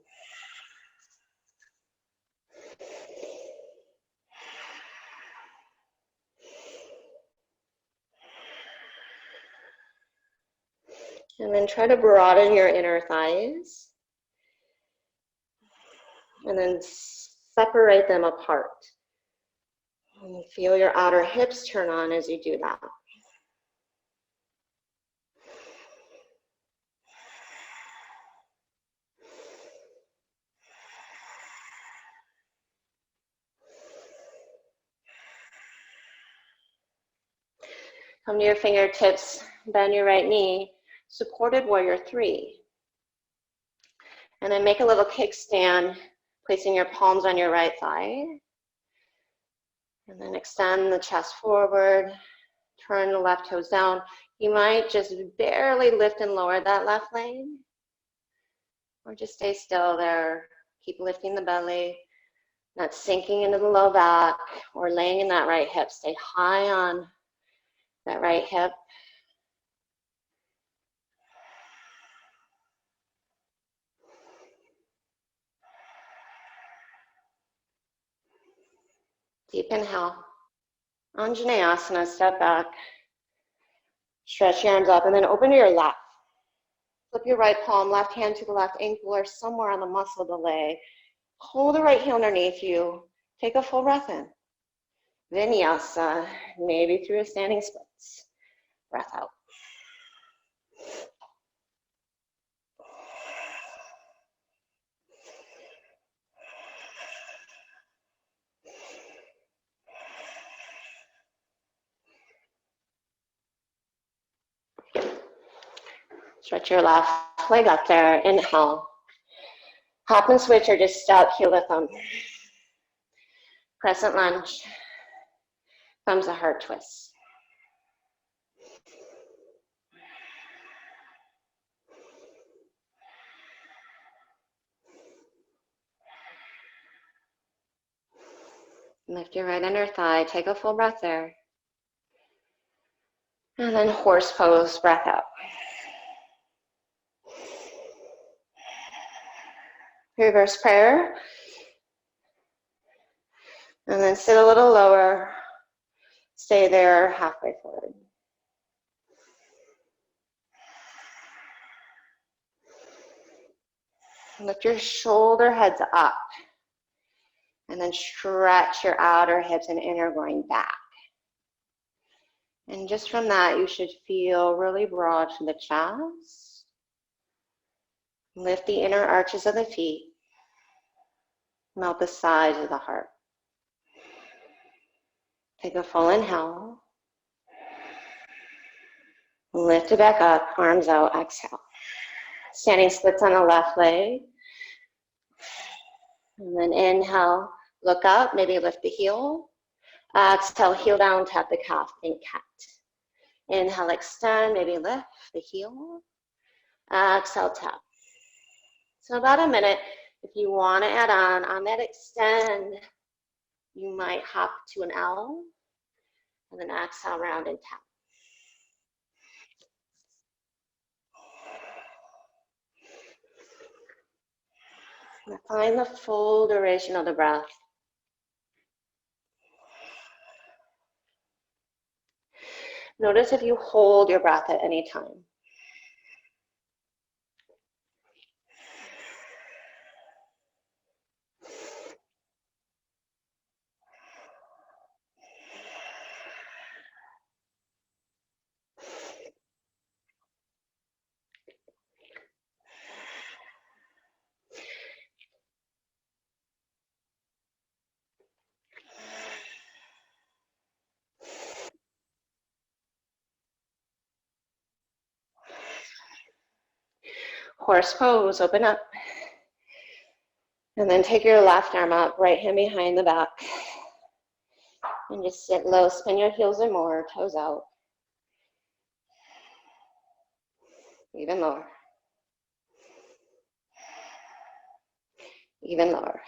And then try to broaden your inner thighs. And then separate them apart. And feel your outer hips turn on as you do that. Come to your fingertips, bend your right knee, supported warrior 3. And then make a little kickstand, placing your palms on your right thigh. And then extend the chest forward, turn the left toes down. You might just barely lift and lower that left leg, or just stay still there. Keep lifting the belly, not sinking into the low back or laying in that right hip. Stay high on that right hip. Deep inhale. Anjaneyasana, step back. Stretch your arms up and then open to your left. Flip your right palm, left hand to the left ankle or somewhere on the muscle of the leg. Hold the right heel underneath you. Take a full breath in. Vinyasa, maybe through a standing splits. Breath out. Stretch your left leg up there. Inhale. Hop and switch or just step heel to thumb. Crescent lunge. Thumbs to heart twist. Lift your right under thigh. Take a full breath there. And then horse pose, breath out. Reverse prayer. And then sit a little lower. Stay there halfway forward. Lift your shoulder heads up. And then stretch your outer hips and inner groin back. And just from that, you should feel really broad to the chest. Lift the inner arches of the feet. Melt the sides of the heart. Take a full inhale. Lift it back up, arms out, exhale. Standing splits on the left leg. And then inhale, look up, maybe lift the heel. Exhale, heel down, tap the calf, think cat. Inhale, extend, maybe lift the heel. Exhale, tap. So about a minute, if you want to add on that extend, you might hop to an L, and then exhale, round and tap. Now find the full duration of the breath. Notice if you hold your breath at any time. Horse pose, open up. And then take your left arm up, right hand behind the back. And just sit low, spin your heels or more, toes out. Even lower. Even lower.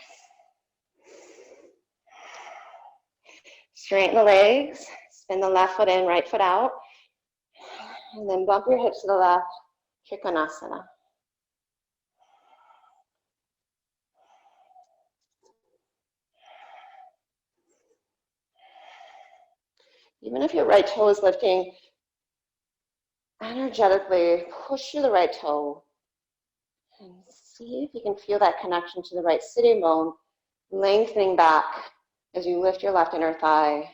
Straighten the legs, spin the left foot in, right foot out. And then bump your hips to the left, Trikonasana. Even if your right toe is lifting, energetically push through the right toe and See if you can feel that connection to the right sitting bone, lengthening back as you lift your left inner thigh.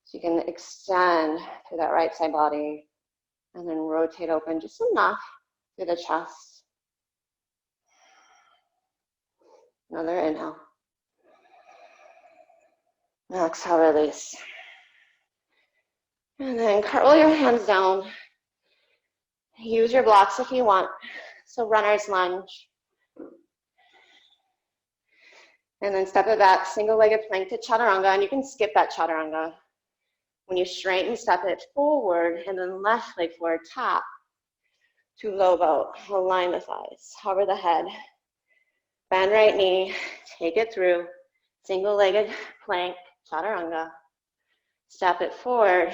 So you can extend through that right side body and then rotate open just enough through the chest. Another inhale. Exhale, release. And then curl your hands down. Use your blocks if you want. So runner's lunge. And then step it back, single-legged plank to chaturanga, and you can skip that chaturanga. When you straighten, step it forward, and then left leg forward, tap to low boat. Align the thighs, hover the head. Bend right knee, take it through, single-legged plank, chaturanga. Step it forward,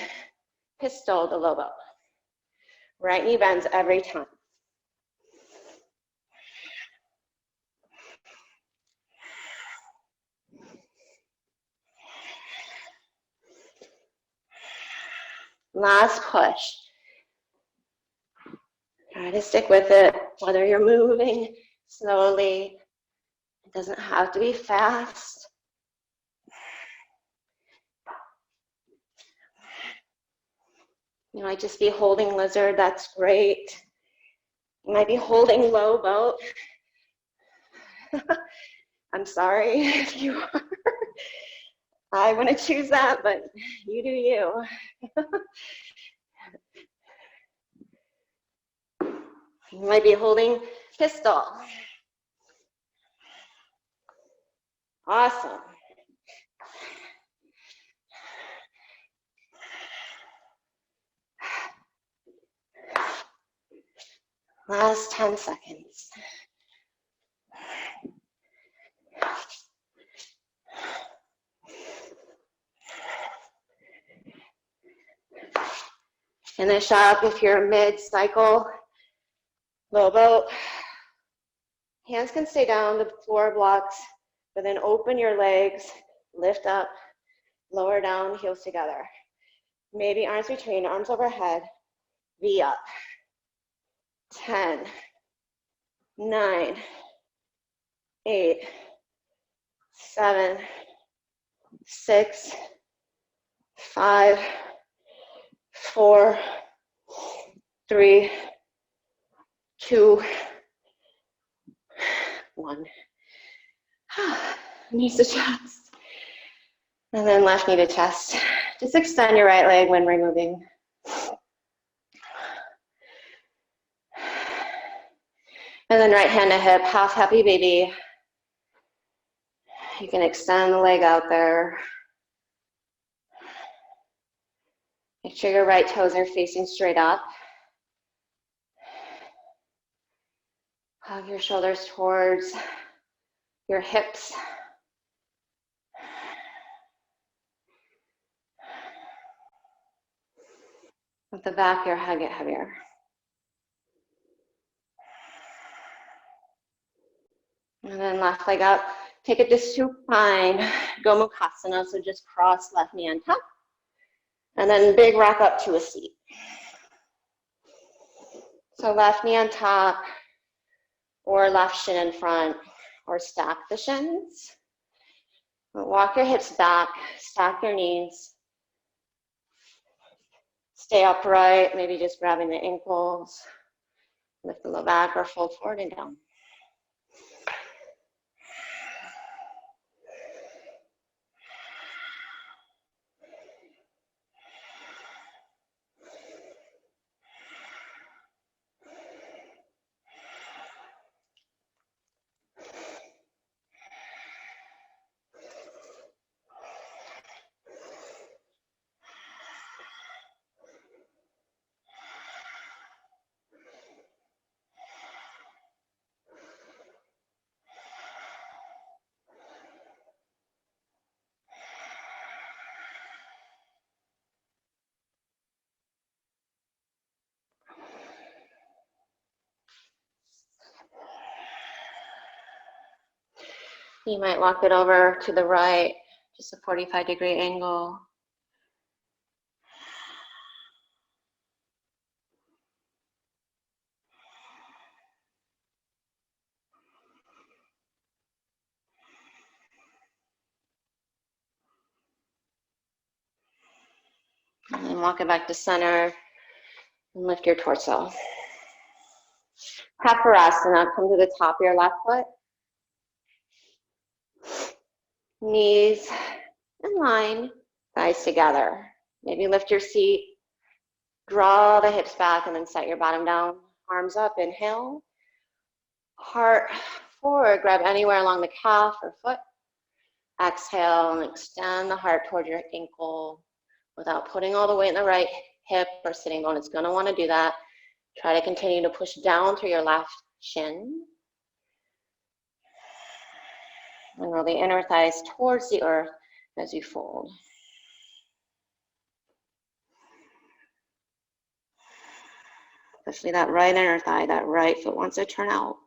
pistol to low boat. Right knee bends every time. Last push. Try to stick with it, whether you're moving slowly. It doesn't have to be fast. You might just be holding lizard, that's great. You might be holding low boat. I'm sorry if you are. I want to choose that, but you do you. You might be holding pistol. Awesome. Last 10 seconds. Finish up if you're mid-cycle, low boat. Hands can stay down, the floor blocks, but then open your legs, lift up, lower down, heels together. Maybe arms between, arms overhead, V up. 10, 9, 8, 7, 6, 5, 4, 3, 2, 1. Knees to chest. And then left knee to chest. Just extend your right leg when removing. And then right hand to hip, half happy baby. You can extend the leg out there. Make sure your right toes are facing straight up. Hug your shoulders towards your hips. Let the back of your head get heavier. And then left leg up. Take it to supine, Gomukhasana, so just cross left knee on top. And then big rock up to a seat. So left knee on top, or left shin in front, or stack the shins. Walk your hips back, stack your knees. Stay upright, maybe just grabbing the ankles. Lift the low back or fold forward and down. You might walk it over to the right, just a 45-degree angle. And then walk it back to center and lift your torso. Viparita, come to the top of your left foot. Knees in line, thighs together. Maybe lift your seat, draw the hips back, and then set your bottom down. Arms up, inhale. Heart forward, grab anywhere along the calf or foot. Exhale and extend the heart toward your ankle without putting all the weight in the right hip or sitting bone. It's going to want to do that. Try to continue to push down through your left shin. And roll the inner thighs towards the earth as you fold. Especially that right inner thigh, that right foot wants to turn out.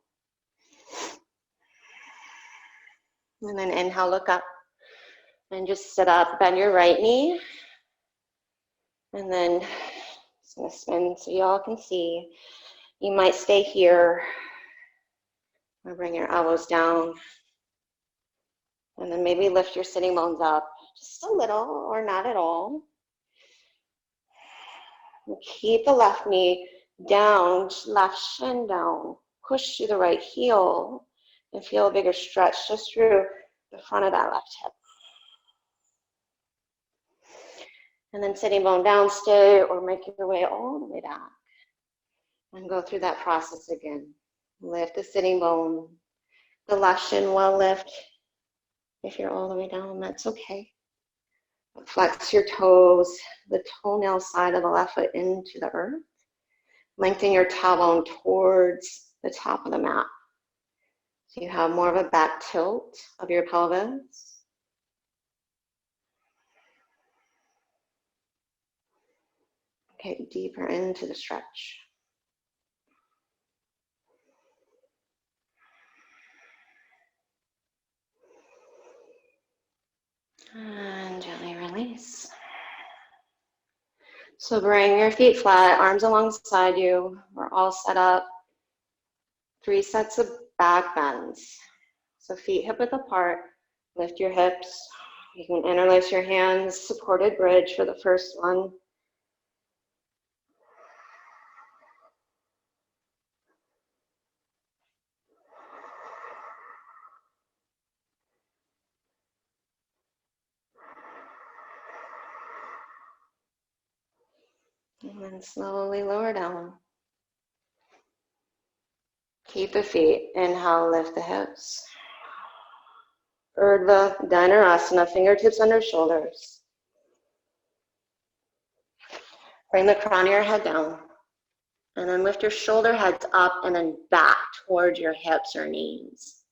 And then inhale, look up. And just sit up, bend your right knee. And then just gonna spin so y'all can see. You might stay here or bring your elbows down. And then maybe lift your sitting bones up just a little or not at all. And keep the left knee down, left shin down. Push through the right heel and feel a bigger stretch just through the front of that left hip. And then sitting bone down, stay or make your way all the way back. And go through that process again. Lift the sitting bone. The left shin will lift. If you're all the way down, that's okay. Flex your toes, the toenail side of the left foot into the earth. Lengthen your tailbone towards the top of the mat. So you have more of a back tilt of your pelvis. Okay, deeper into the stretch. And gently release. So bring your feet flat, arms alongside you. We're all set up. 3 sets of back bends. So feet hip width apart. Lift your hips. You can interlace your hands, supported bridge for the first one. And then slowly lower down. Keep the feet. Inhale, lift the hips. Urdhva Dhanurasana, fingertips under shoulders. Bring the crown of your head down. And then lift your shoulder heads up and then back towards your hips or knees.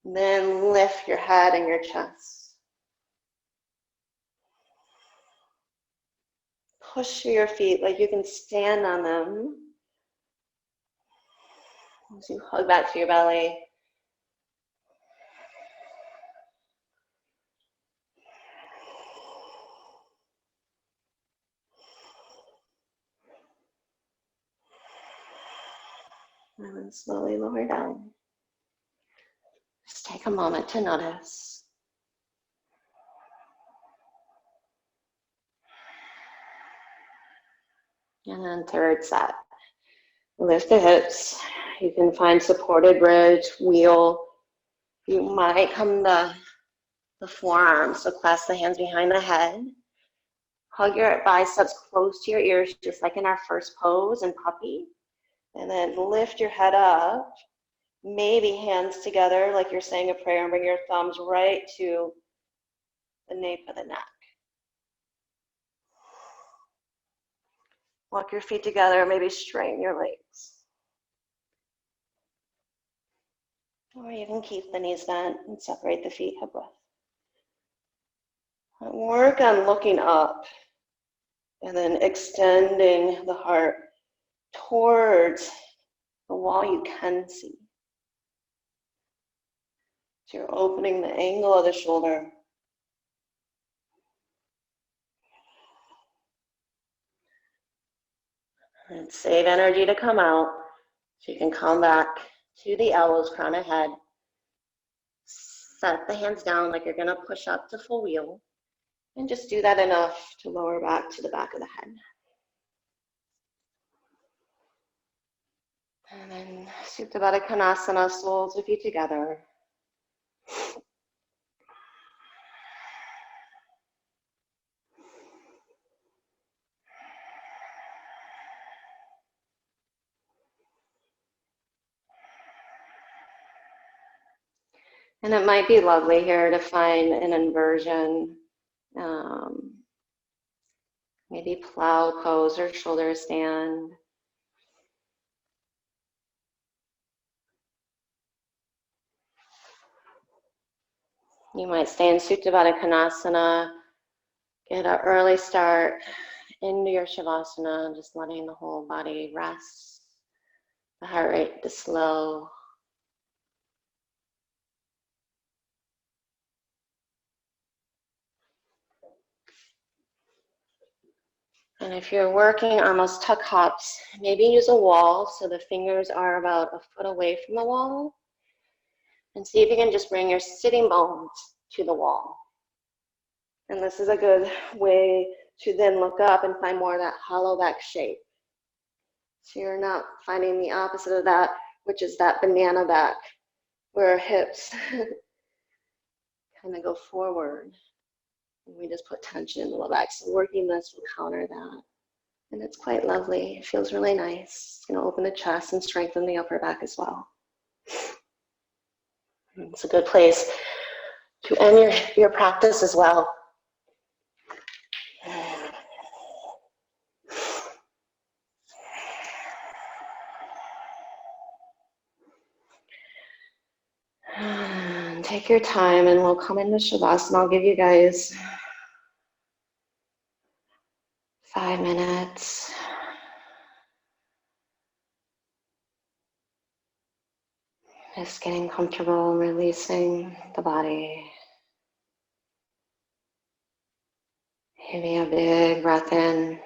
And then lift your head and your chest. Push through your feet like you can stand on them. As you hug back to your belly. And then slowly lower down. Just take a moment to notice. And then third set. Lift the hips. You can find supported bridge, wheel. You might come to the forearms, so clasp the hands behind the head. Hug your biceps close to your ears, just like in our first pose in puppy. And then lift your head up. Maybe hands together like you're saying a prayer, and bring your thumbs right to the nape of the neck. Walk your feet together, maybe straighten your legs. Or you can keep the knees bent and separate the feet hip width. Work on looking up and then extending the heart towards the wall you can see. So you're opening the angle of the shoulder. And save energy to come out. So you can come back to the elbows, crown of head. Set the hands down like you're going to push up to full wheel. And just do that enough to lower back to the back of the head. And then Supta Baddha Konasana, soles of feet together. And it might be lovely here to find an inversion, maybe plow pose or shoulder stand. You might stay in Supta Baddha Konasana, get an early start into your Shavasana, just letting the whole body rest, the heart rate to slow. And if you're working almost tuck hops, maybe use a wall so the fingers are about a foot away from the wall. And see if you can just bring your sitting bones to the wall. And this is a good way to then look up and find more of that hollow back shape. So you're not finding the opposite of that, which is that banana back, where our hips kind of go forward. And we just put tension in the low back. So working this will counter that. And it's quite lovely. It feels really nice. It's going to open the chest and strengthen the upper back as well. It's a good place to end your practice as well. Take your time and we'll come into Shavasana. I'll give you guys 5 minutes. Just getting comfortable, releasing the body. Maybe a big breath in.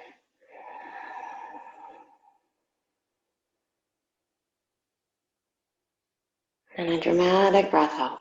And a dramatic breath out.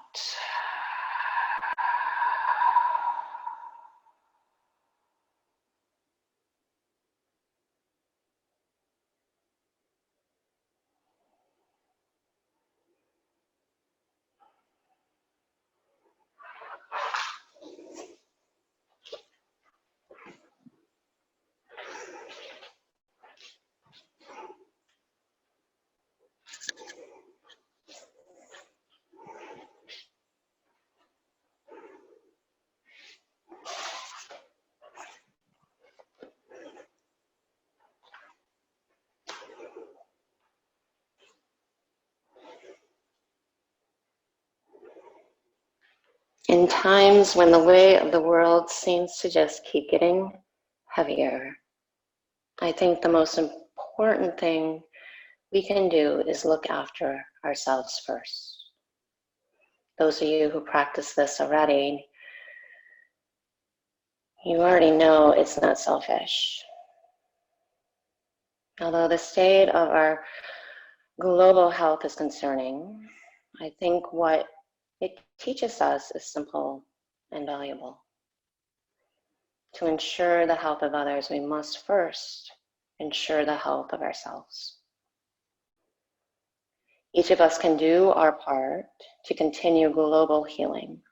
In times when the weight of the world seems to just keep getting heavier, I think the most important thing we can do is look after ourselves first. Those of you who practice this already, you already know it's not selfish. Although the state of our global health is concerning, I think what it teaches us is simple and valuable. To ensure the health of others, we must first ensure the health of ourselves. Each of us can do our part to continue global healing.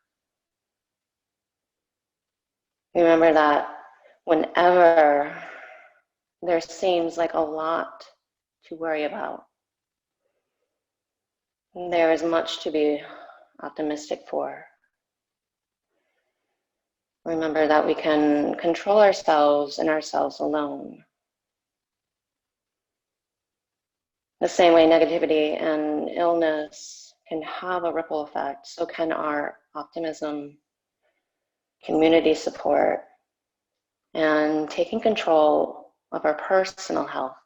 Remember that whenever there seems like a lot to worry about, there is much to be optimistic for. Remember that we can control ourselves and ourselves alone. The same way negativity and illness can have a ripple effect, so can our optimism, community support, and taking control of our personal health.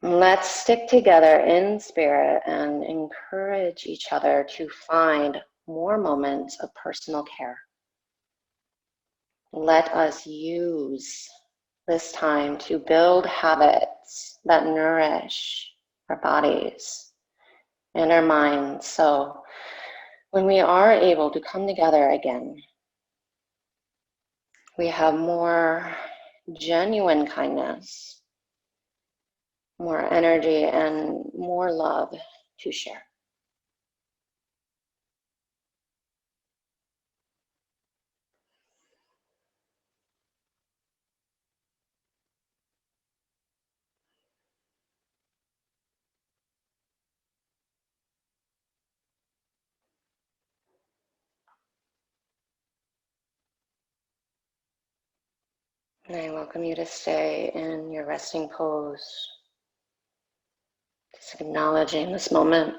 Let's stick together in spirit and encourage each other to find more moments of personal care. Let us use this time to build habits that nourish our bodies and our minds. So when we are able to come together again we have more genuine kindness, more energy, and more love to share. And I welcome you to stay in your resting pose, just acknowledging this moment.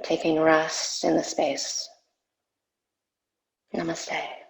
Taking rest in the space. Namaste.